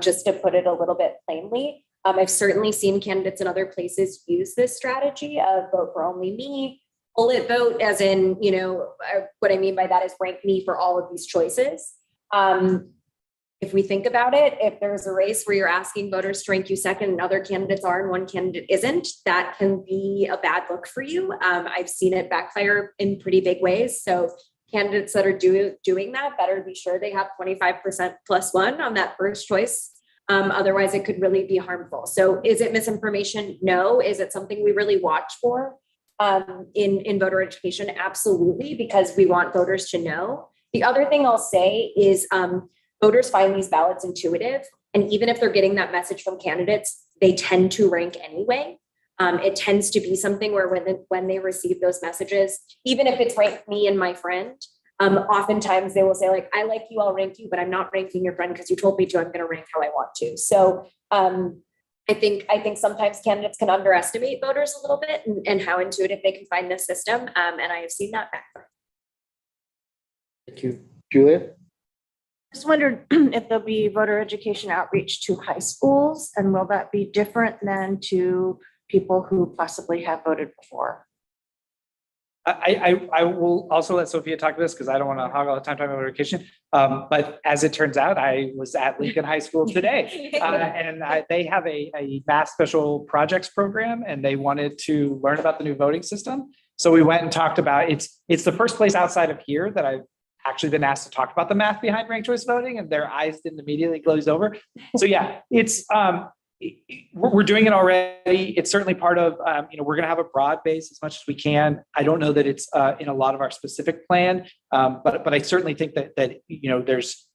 Speaker 20: just to put it a little bit plainly. I've certainly seen candidates in other places use this strategy of vote for only me, bullet vote, as in, what I mean by that is rank me for all of these choices. If we think about it, if there's a race where you're asking voters to rank you second and other candidates are and one candidate isn't, that can be a bad look for you. I've seen it backfire in pretty big ways. So candidates that are doing that better be sure they have 25% plus one on that first choice. Otherwise, it could really be harmful. So is it misinformation? No. Is it something we really watch for in voter education? Absolutely, because we want voters to know. The other thing I'll say is voters find these ballots intuitive, and even if they're getting that message from candidates, they tend to rank anyway. It tends to be something where when they receive those messages, even if it's rank me and my friend, oftentimes they will say like, I like you, I'll rank you, but I'm not ranking your friend because you told me to, I'm going to rank how I want to. So I think sometimes candidates can underestimate voters a little bit and how intuitive they can find the system. And I have seen that backfire.
Speaker 4: Thank you. Julia?
Speaker 11: Just wondered if there'll be voter education outreach to high schools, and will that be different than to people who possibly have voted before?
Speaker 15: I will also let Sophia talk to this because I don't want to hog all the time talking about education. But as it turns out, I was at Lincoln High School today, and they have a math special projects program, and they wanted to learn about the new voting system. So we went and talked about it's the first place outside of here that I've actually been asked to talk about the math behind ranked choice voting, and their eyes didn't immediately glaze over. So yeah, it's we're doing it already. It's certainly part of, we're going to have a broad base as much as we can. I don't know that it's in a lot of our specific plan, but I certainly think that there's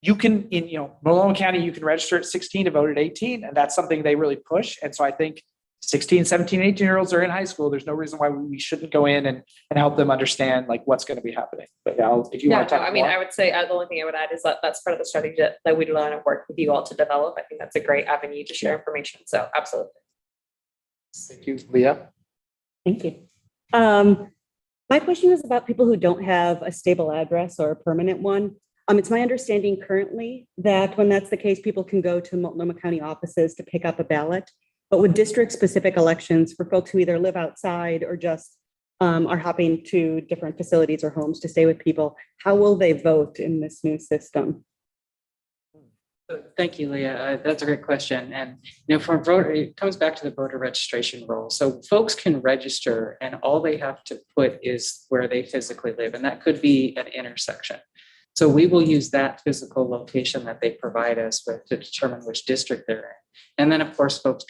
Speaker 15: you can, in, Multnomah County, you can register at 16 to vote at 18, and that's something they really push. And so I think 16, 17, 18-year-olds are in high school. There's no reason why we shouldn't go in and help them understand like what's going to be happening. But yeah, if you want to talk
Speaker 6: I mean,
Speaker 15: more.
Speaker 6: I would say the only thing I would add is that that's part of the strategy that we'd learn and work with you all to develop. I think that's a great avenue to share information. So absolutely.
Speaker 4: Thank you, Leah.
Speaker 2: Thank you. My question is about people who don't have a stable address or a permanent one. It's my understanding currently that when that's the case, people can go to Multnomah County offices to pick up a ballot. But with district-specific elections for folks who either live outside or just are hopping to different facilities or homes to stay with people, how will they vote in this new system?
Speaker 18: Thank you, Leah. That's a great question. And for voter, it comes back to the voter registration role. So folks can register, and all they have to put is where they physically live, and that could be an intersection. So we will use that physical location that they provide us with to determine which district they're in. And then, of course, folks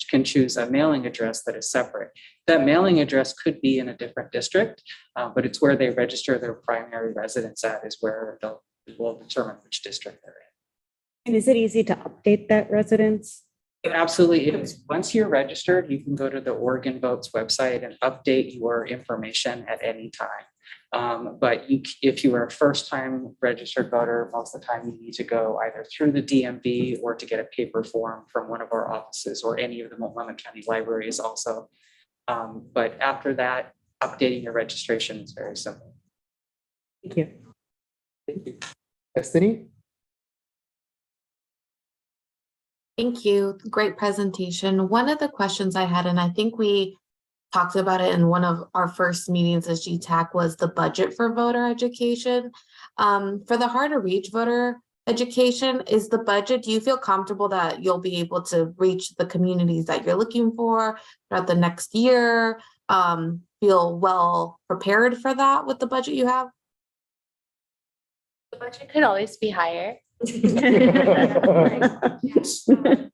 Speaker 18: can choose a mailing address that is separate. That mailing address could be in a different district, but it's where they register their primary residence at is where will determine which district they're in.
Speaker 2: And is it easy to update that residence?
Speaker 18: It absolutely is. Once you're registered, you can go to the Oregon Votes website and update your information at any time. But if you are a first-time registered voter, most of the time you need to go either through the DMV or to get a paper form from one of our offices or any of the Multnomah County libraries also. But after that, updating your registration is very simple.
Speaker 2: Thank you.
Speaker 4: Thank you. Destiny?
Speaker 9: Thank you. Great presentation. One of the questions I had, and I think we talked about it in one of our first meetings as GTAC, was the budget for voter education. For the hard to reach voter education, is the budget, do you feel comfortable that you'll be able to reach the communities that you're looking for throughout the next year? Feel well prepared for that with the budget you have?
Speaker 19: The budget could always be higher.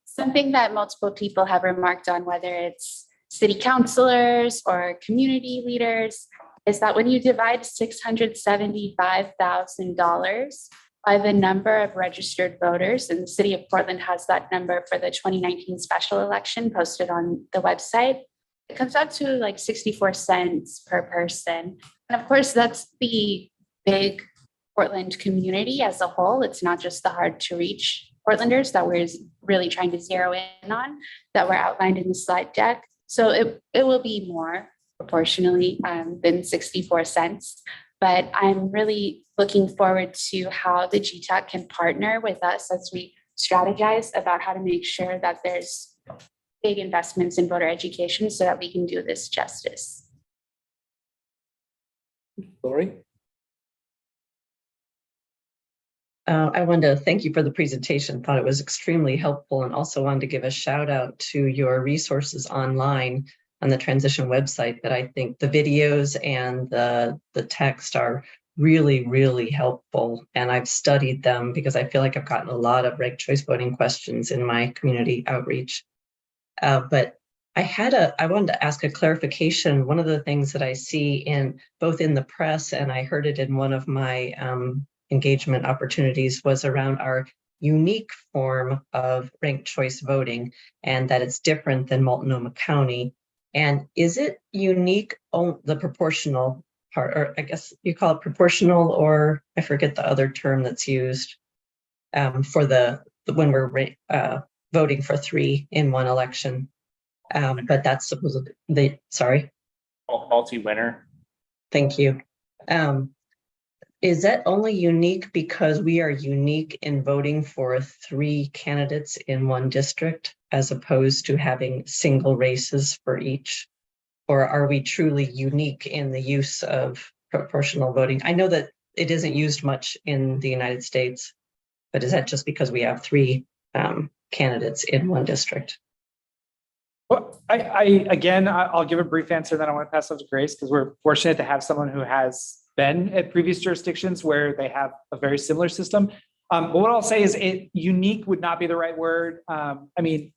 Speaker 19: Something that multiple people have remarked on, whether it's city councilors or community leaders, is that when you divide $675,000 by the number of registered voters, and the city of Portland has that number for the 2019 special election posted on the website, it comes out to like 64 cents per person. And of course, that's the big Portland community as a whole. It's not just the hard to reach Portlanders that we're really trying to zero in on, that were outlined in the slide deck. So it will be more proportionally than 64 cents. But I'm really looking forward to how the GTAC can partner with us as we strategize about how to make sure that there's big investments in voter education so that we can do this justice.
Speaker 4: Lori?
Speaker 13: I wanted to thank you for the presentation. Thought it was extremely helpful, and also wanted to give a shout out to your resources online on the transition website. That I think the videos and the text are really, really helpful. And I've studied them because I feel like I've gotten a lot of ranked choice voting questions in my community outreach. But I wanted to ask a clarification. One of the things that I see in both in the press, and I heard it in one of my engagement opportunities, was around our unique form of ranked choice voting, and that it's different than Multnomah County. And is it unique on the proportional part, or I guess you call it proportional, or I forget the other term that's used for when we're voting for 3 in one election. But that's supposedly sorry.
Speaker 3: Multi-winner.
Speaker 13: Thank you. Is that only unique because we are unique in voting for 3 candidates in one district, as opposed to having single races for each? Or are we truly unique in the use of proportional voting? I know that it isn't used much in the United States, but is that just because we have 3 candidates in one district?
Speaker 15: Well, I'll give a brief answer, then I want to pass it to Grace, because we're fortunate to have someone who has been at previous jurisdictions where they have a very similar system. But what I'll say is unique would not be the right word. I mean,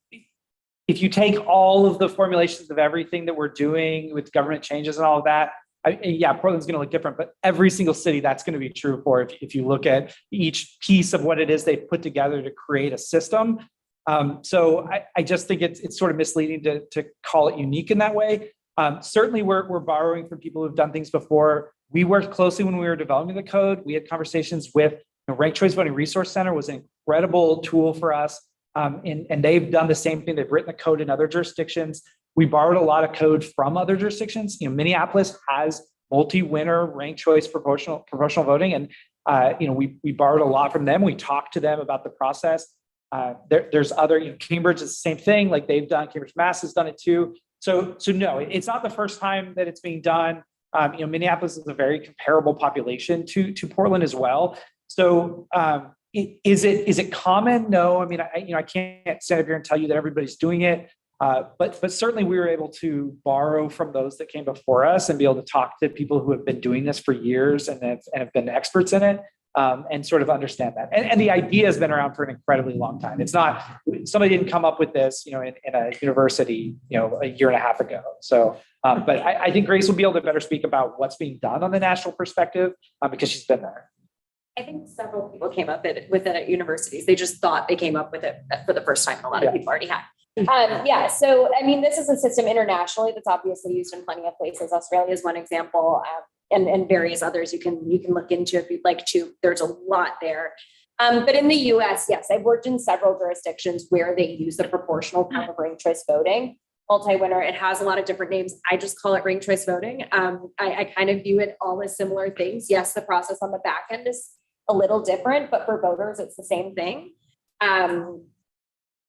Speaker 15: if you take all of the formulations of everything that we're doing with government changes and all of that, Yeah, Portland's going to look different, but every single city that's going to be true for if you look at each piece of what it is they've put together to create a system. So I just think it's sort of misleading to call it unique in that way. Certainly, we're borrowing from people who've done things before. We worked closely when we were developing the code. We had conversations with Ranked Choice Voting Resource Center was an incredible tool for us. And they've done the same thing. They've written the code in other jurisdictions. We borrowed a lot of code from other jurisdictions. Minneapolis has multi-winner ranked choice proportional voting. And, we borrowed a lot from them. We talked to them about the process. There's other, Cambridge is the same thing. Like they've done, Cambridge Mass has done it too. So no, it's not the first time that it's being done. Minneapolis is a very comparable population to Portland as well. So is it common? No, I mean, I can't stand up here and tell you that everybody's doing it. But certainly we were able to borrow from those that came before us and be able to talk to people who have been doing this for years and have been experts in it. And sort of understand that. And the idea has been around for an incredibly long time. It's not, somebody didn't come up with this, in a university, a year and a half ago. So, but I think Grace will be able to better speak about what's being done on the national perspective because she's been there.
Speaker 6: I think several people came up with it at universities. They just thought they came up with it for the first time. And a lot of people already had. So, I mean, this is a system internationally that's obviously used in plenty of places. Australia is one example. And various others you can look into if you'd like to. There's a lot there. But in the US, yes, I've worked in several jurisdictions where they use the proportional form of ranked choice voting. Multi-winner, it has a lot of different names. I just call it ranked choice voting. I kind of view it all as similar things. Yes, the process on the back end is a little different, but for voters, it's the same thing.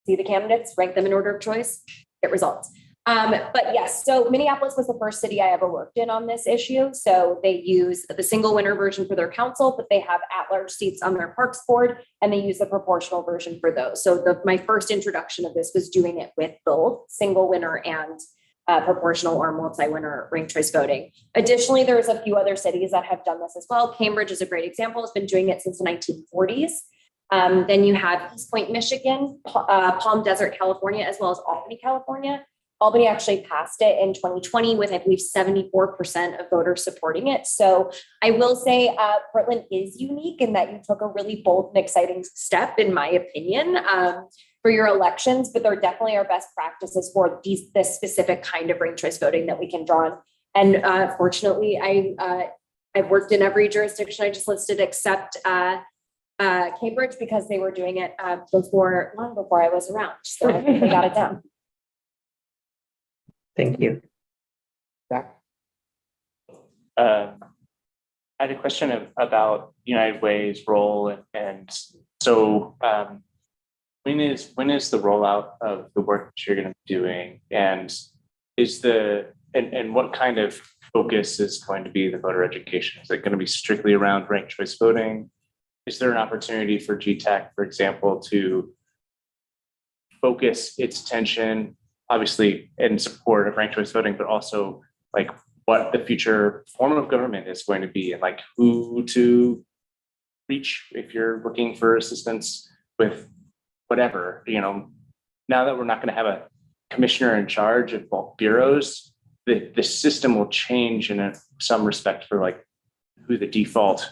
Speaker 6: See the candidates, rank them in order of choice, get results. But yes, so Minneapolis was the first city I ever worked in on this issue. So they use the single winner version for their council, but they have at-large seats on their parks board, and they use the proportional version for those. So my first introduction of this was doing it with both single winner and proportional or multi-winner ranked choice voting. Additionally, there's a few other cities that have done this as well. Cambridge is a great example. It's been doing it since the 1940s. Then you have East Point, Michigan, Palm Desert, California, as well as Albany, California. Albany actually passed it in 2020 with, I believe, 74% of voters supporting it. So I will say Portland is unique in that you took a really bold and exciting step, in my opinion, for your elections, but there definitely are best practices for this specific kind of ranked choice voting that we can draw on. And fortunately, I've worked in every jurisdiction I just listed except Cambridge because they were doing it long before I was around. So they got it done.
Speaker 13: Thank you.
Speaker 3: I had a question about United Way's role, and so when is the rollout of the work that you're going to be doing, and and what kind of focus is going to be the voter education? Is it going to be strictly around ranked choice voting? Is there an opportunity for GTAC, for example, to focus its attention, obviously in support of ranked choice voting, but also like what the future form of government is going to be and like who to reach if you're looking for assistance with whatever, now that we're not going to have a commissioner in charge of both bureaus, the system will change in some respect for like who the default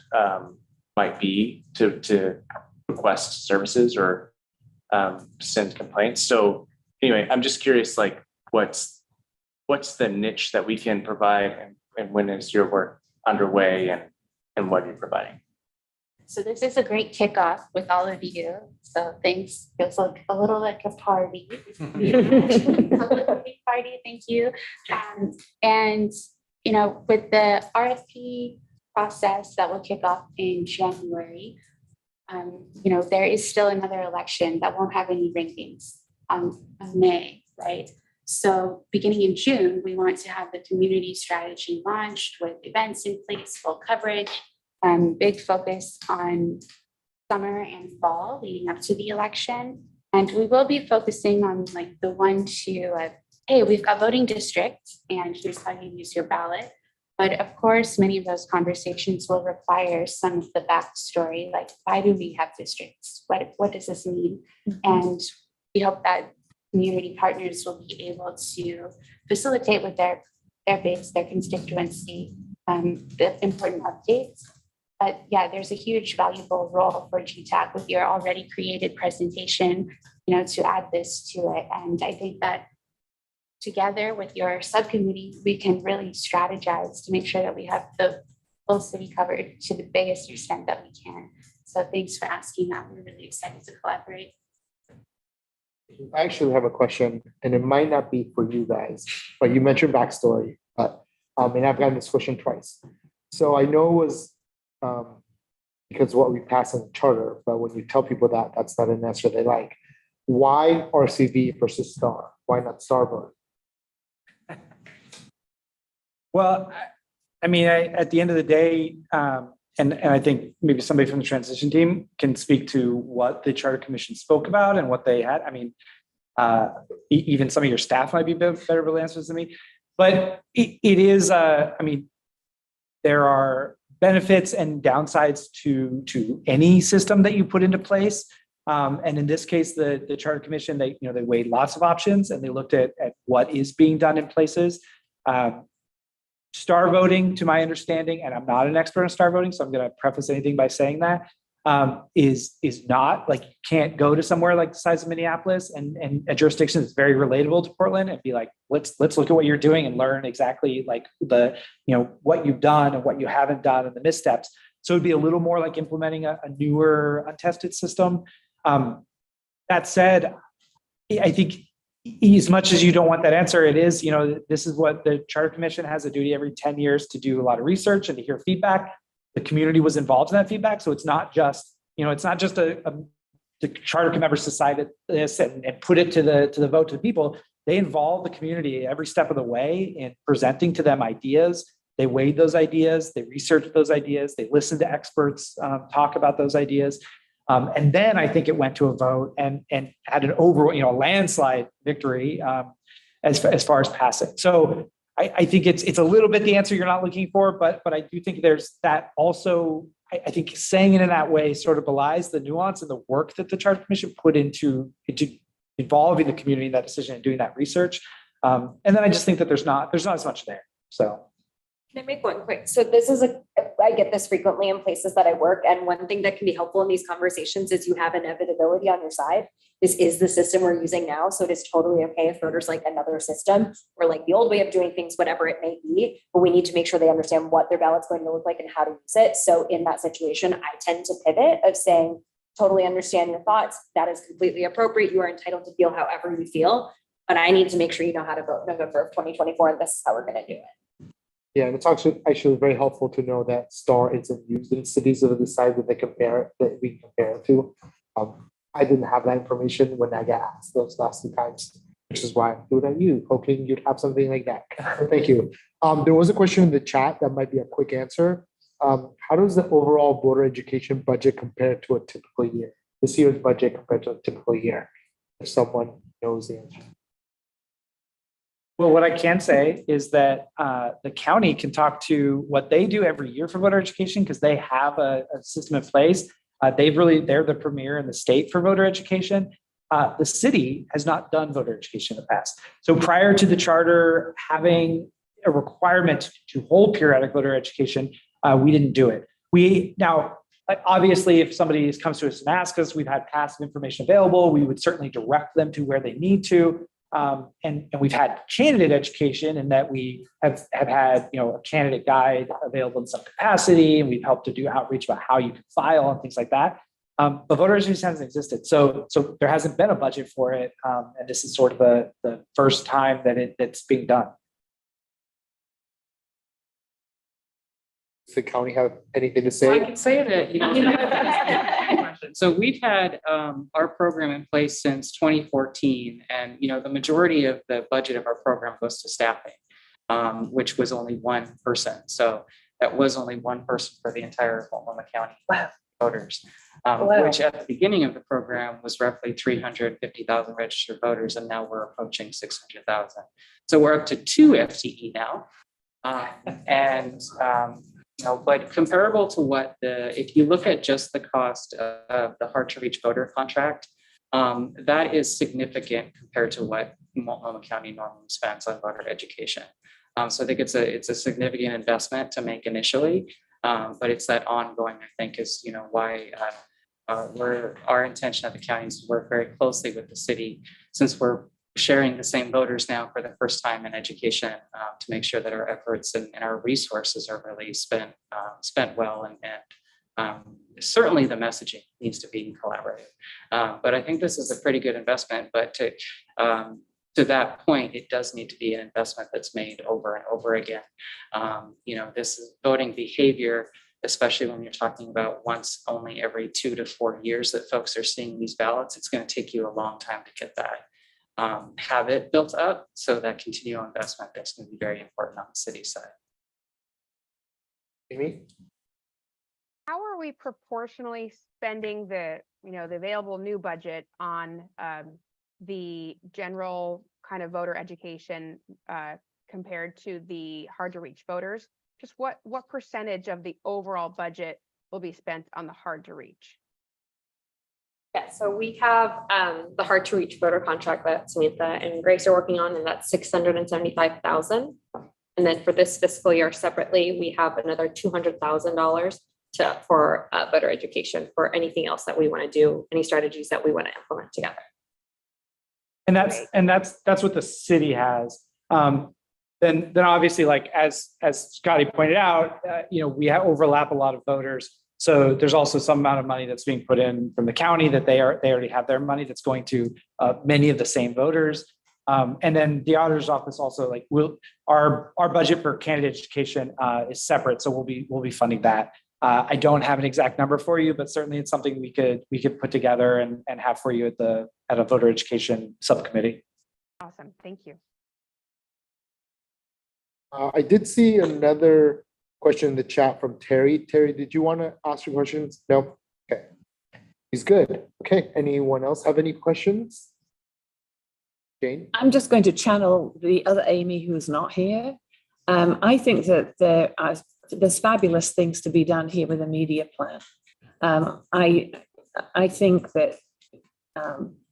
Speaker 3: might be to request services or send complaints. So anyway, I'm just curious, like, what's the niche that we can provide, and when is your work underway, and what are you providing?
Speaker 19: So this is a great kickoff with all of you. So things feels like a little like a party. A little big party, thank you. And with the RFP process that will kick off in January, there is still another election that won't have any rankings on May, right? So beginning in June, we want to have the community strategy launched with events in place, full coverage, big focus on summer and fall leading up to the election. And we will be focusing on like the 1-2 of, hey, we've got voting districts and here's how you use your ballot. But of course, many of those conversations will require some of the backstory, like why do we have districts? What does this mean? And we hope that community partners will be able to facilitate with their base, their constituency, the important updates. But yeah, there's a huge valuable role for GTAC with your already created presentation, to add this to it. And I think that together with your subcommittee, we can really strategize to make sure that we have the full city covered to the biggest extent that we can. So thanks for asking that. We're really excited to collaborate.
Speaker 4: I actually have a question, and it might not be for you guys, but you mentioned backstory, but and I've gotten this question twice. So I know it was because what we passed in the charter, but when you tell people that, that's not an answer they like. Why RCV versus STAR? Why not STAR vote?
Speaker 15: Well, I mean, at the end of the day, and I think maybe somebody from the transition team can speak to what the Charter Commission spoke about and what they had. I mean, even some of your staff might be better able to answer this than me. But it is, I mean, there are benefits and downsides to any system that you put into place. And in this case, the Charter Commission, they weighed lots of options and they looked at what is being done in places. Star voting, to my understanding, and I'm not an expert on star voting, so I'm going to preface anything by saying that, is not like, you can't go to somewhere like the size of Minneapolis and a jurisdiction that's very relatable to Portland and be like, let's look at what you're doing and learn exactly like what you've done and what you haven't done and the missteps. So it'd be a little more like implementing a newer untested system. That said, I think as much as you don't want that answer, it is, this is what the Charter Commission has a duty every 10 years to do a lot of research and to hear feedback. The community was involved in that feedback. So it's not just, the Charter members decided this and put it to the vote to the people. They involved the community every step of the way in presenting to them ideas. They weighed those ideas, they researched those ideas, they listened to experts talk about those ideas. And then I think it went to a vote and had an overall, landslide victory as far as passing. So I think it's a little bit the answer you're not looking for, but I do think there's that also. I think saying it in that way sort of belies the nuance and the work that the Charter Commission put into involving the community in that decision and doing that research. And then I just think that there's not as much there. So.
Speaker 6: Can I make one quick? So this is I get this frequently in places that I work. And one thing that can be helpful in these conversations is you have inevitability on your side. This is the system we're using now. So it is totally okay if voters like another system or like the old way of doing things, whatever it may be, but we need to make sure they understand what their ballot's going to look like and how to use it. So in that situation, I tend to pivot of saying, totally understand your thoughts. That is completely appropriate. You are entitled to feel however you feel, but I need to make sure you know how to vote November of 2024. And this is how we're going to do it.
Speaker 4: Yeah, and it's actually very helpful to know that STAR isn't used in cities of the size that we compare it to. I didn't have that information when I got asked those last two times, which is why I threw it at you, hoping you'd have something like that. Thank you. There was a question in the chat that might be a quick answer. How does the overall voter education budget compare to a typical year? This year's budget compared to a typical year, if someone knows the answer.
Speaker 15: Well, what I can say is that the county can talk to what they do every year for voter education because they have a system in place. They're the premier in the state for voter education. The city has not done voter education in the past. So prior to the charter having a requirement to hold periodic voter education, we didn't do it. Obviously, if somebody comes to us and asks us, we've had passive information available. We would certainly direct them to where they need to. And we've had candidate education in that we have had, a candidate guide available in some capacity, and we've helped to do outreach about how you can file and things like that. But voter education hasn't existed. So there hasn't been a budget for it. And this is sort of the first time that it's being done.
Speaker 4: Does the county have anything to say?
Speaker 18: I can say that, so we've had our program in place since 2014, and the majority of the budget of our program goes to staffing, which was only one person. So that was only one person for the entire Multnomah County voters, which at the beginning of the program was roughly 350,000 registered voters, and now we're approaching 600,000. So we're up to 2 FTE now, but comparable to if you look at just the cost of the hard to reach voter contract, that is significant compared to what Multnomah County normally spends on voter education. So I think it's a significant investment to make initially, but it's that ongoing, I think, is, why our intention at the county is to work very closely with the city, since we're sharing the same voters now for the first time in education, to make sure that our efforts and our resources are really spent well, and certainly the messaging needs to be collaborative. But I think this is a pretty good investment, but to that point, it does need to be an investment that's made over and over again. This is voting behavior, especially when you're talking about once only every 2 to 4 years that folks are seeing these ballots. It's going to take you a long time to get that habit built up. So that continual investment is going to be very important on the city side.
Speaker 4: Amy?
Speaker 16: How are we proportionally spending the available new budget on the general kind of voter education compared to the hard to reach voters? Just what percentage of the overall budget will be spent on the hard to reach?
Speaker 14: Yeah, so we have the hard to reach voter contract that Samantha and Grace are working on, and that's $675,000. And then for this fiscal year separately, we have another $200,000 for voter education for anything else that we want to do, any strategies that we want to implement together.
Speaker 15: And that's what the city has. Then obviously, like as Scotty pointed out, we have overlap a lot of voters. So there's also some amount of money that's being put in from the county that they already have their money that's going to many of the same voters. And then the auditor's office also, like, our budget for candidate education is separate, so we'll be funding that. I don't have an exact number for you, but certainly it's something we could put together and have for you at a voter education subcommittee.
Speaker 16: Awesome, thank you.
Speaker 4: I did see another question in the chat from Terry. Terry, did you want to ask your questions? No? Okay. He's good. Okay. Anyone else have any questions? Jane?
Speaker 8: I'm just going to channel the other Amy who's not here. I think that there's fabulous things to be done here with a media plan. I think that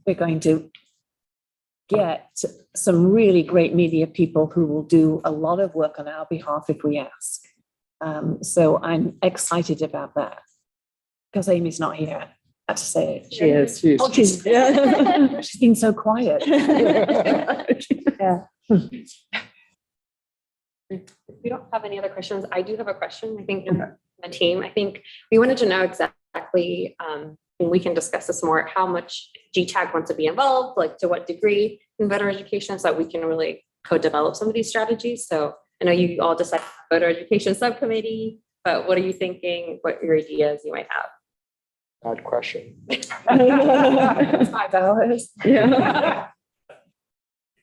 Speaker 8: we're going to get some really great media people who will do a lot of work on our behalf if we ask. So I'm excited about that because Amy's not here. I had to say it.
Speaker 2: She is.
Speaker 8: Oh, she's been so quiet. Yeah.
Speaker 14: If we don't have any other questions, I do have a question. I think from the team, I think we wanted to know exactly, and we can discuss this more, how much GTAC wants to be involved, like to what degree in voter education, so that we can really co-develop some of these strategies. So I know you all decided voter education subcommittee, but what are you thinking? What your ideas you might have?
Speaker 4: Bad question.
Speaker 8: 5 hours.
Speaker 2: Yeah.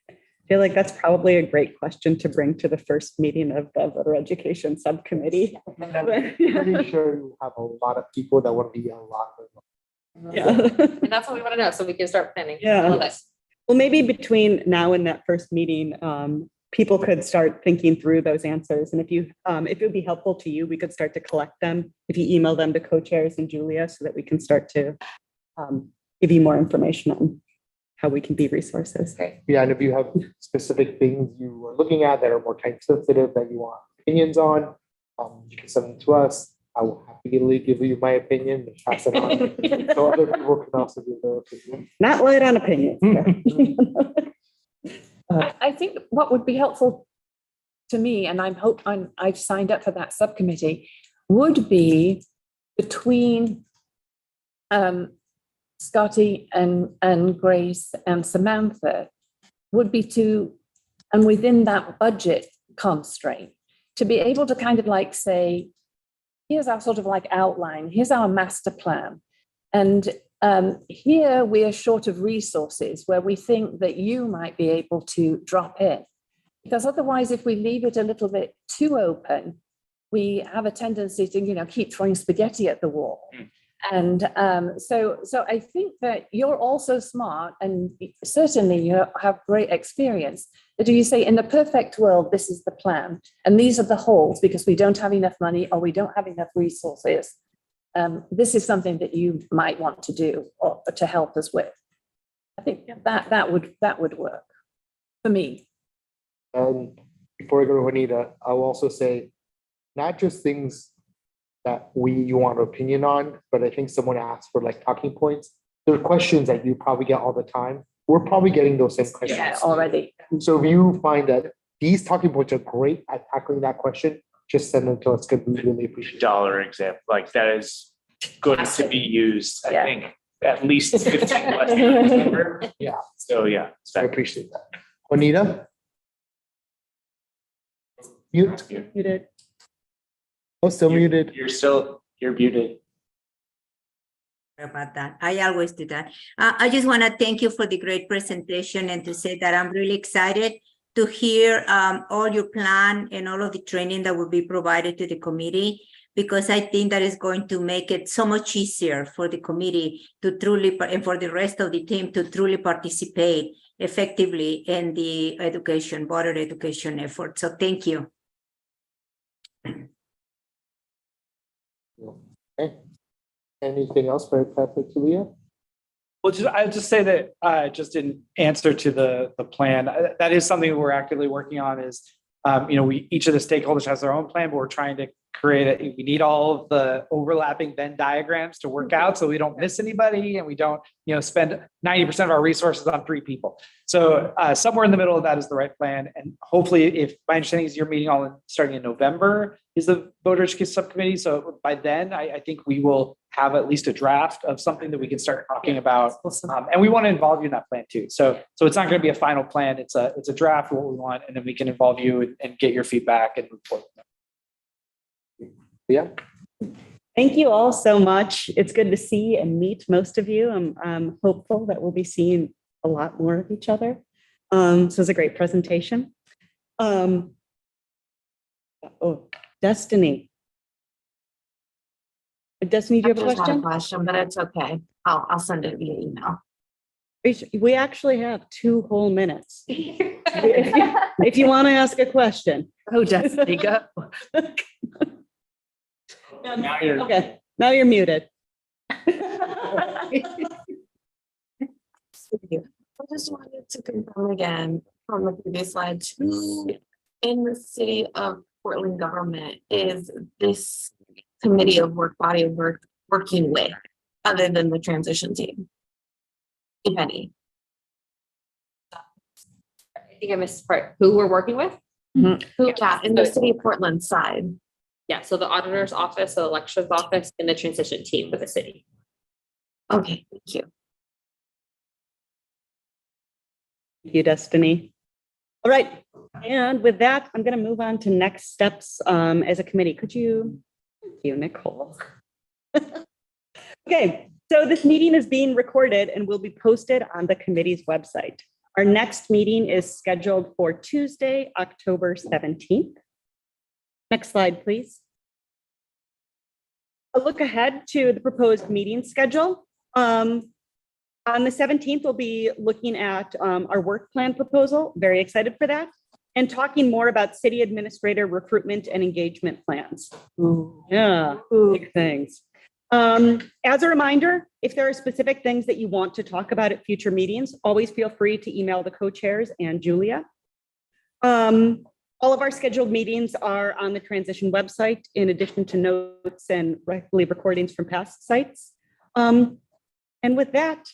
Speaker 2: I feel like that's probably a great question to bring to the first meeting of the voter education subcommittee.
Speaker 4: And I'm pretty sure you have a lot of people that want to be a lot of.
Speaker 2: Yeah.
Speaker 14: And that's what we want to know, so we can start planning.
Speaker 2: Yeah.
Speaker 14: All this.
Speaker 2: Well, maybe between now and that first meeting, people could start thinking through those answers. And if it would be helpful to you, we could start to collect them. If you email them to co-chairs and Julia, so that we can start to give you more information on how we can be resources.
Speaker 4: Yeah, and if you have specific things you are looking at that are more time sensitive that you want opinions on, you can send them to us. I will happily give you my opinion and pass it on. So other people can also give their opinion.
Speaker 2: Not light on opinions.
Speaker 8: I think what would be helpful to me, and I've signed up for that subcommittee, would be between Scotty and Grace and Samantha, would be and within that budget constraint, to be able to kind of like say, here's our sort of like outline, here's our master plan. And here we are short of resources where we think that you might be able to drop in. Because otherwise, if we leave it a little bit too open, we have a tendency to, keep throwing spaghetti at the wall. And so I think that you're also smart, and certainly you have great experience. That you say, in the perfect world, this is the plan, and these are the holes because we don't have enough money or we don't have enough resources. This is something that you might want to do or to help us with. I think that would work for me.
Speaker 4: before I go to Juanita, I'll also say, not just things that you want an opinion on, but I think someone asked for like talking points. There are questions that you probably get all the time. We're probably getting those same questions.
Speaker 8: Yeah, already.
Speaker 4: So if you find that these talking points are great at tackling that question, just send them to us, because we really appreciate it.
Speaker 3: Dollar example, like that is going to be used, I think, at least 15 questions.
Speaker 4: Yeah.
Speaker 3: So yeah.
Speaker 4: I appreciate that. Juanita? Mute.
Speaker 2: Muted.
Speaker 4: Oh, still muted.
Speaker 3: You're muted.
Speaker 12: Sorry about that. I always do that. I just want to thank you for the great presentation and to say that I'm really excited to hear all your plan and all of the training that will be provided to the committee, because I think that is going to make it so much easier for the committee to truly, and for the rest of the team to truly participate effectively in the voter education effort. So thank you.
Speaker 4: Okay. Anything else for Patrick Julia?
Speaker 15: Well, I'll just say that just in answer to the plan, that is something we're actively working on is, each of the stakeholders has their own plan, but we're trying to create it. We need all of the overlapping Venn diagrams to work out so we don't miss anybody and we don't, spend 90% of our resources on 3 people. So somewhere in the middle of that is the right plan. And hopefully, if my understanding is you're meeting starting in November is the voter education subcommittee. So by then, I think we will have at least a draft of something that we can start talking about. And we want to involve you in that plan too. So it's not going to be a final plan. It's a draft of what we want, and then we can involve you and get your feedback and report.
Speaker 4: Yeah.
Speaker 2: Thank you all so much. It's good to see and meet most of you. I'm hopeful that we'll be seeing a lot more of each other. So it's a great presentation. Destiny. Destiny, do you have a
Speaker 9: I just had
Speaker 2: question?
Speaker 9: question, but it's okay. I'll send it via email.
Speaker 2: We actually have 2 whole minutes. If you want to ask a question.
Speaker 8: Oh, Destiny, go.
Speaker 3: Now you're
Speaker 2: Okay, now you're muted.
Speaker 9: I just wanted to confirm again from the previous slide, who in the city of Portland government is this committee of body of work working with, other than the transition team, if any?
Speaker 6: I think I missed part. Who we're working with?
Speaker 9: Who, yeah, in the city of Portland side.
Speaker 6: Yeah, so the auditor's office, the elections office, and the transition team for the city.
Speaker 9: Okay, thank you.
Speaker 2: Thank you, Destiny. All right, and with that, I'm going to move on to next steps as a committee. Thank you, Nicole. Okay, so this meeting is being recorded and will be posted on the committee's website. Our next meeting is scheduled for Tuesday, October 17th. Next slide, please. A look ahead to the proposed meeting schedule. On the 17th, we'll be looking at our work plan proposal. Very excited for that. And talking more about city administrator recruitment and engagement plans. Ooh, yeah, big things. As a reminder, if there are specific things that you want to talk about at future meetings, always feel free to email the co-chairs and Julia. All of our scheduled meetings are on the transition website, in addition to notes and recordings from past sites. And with that,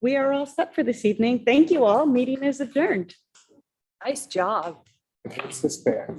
Speaker 2: we are all set for this evening. Thank you all. Meeting is adjourned.
Speaker 8: Nice job.
Speaker 4: It's despair.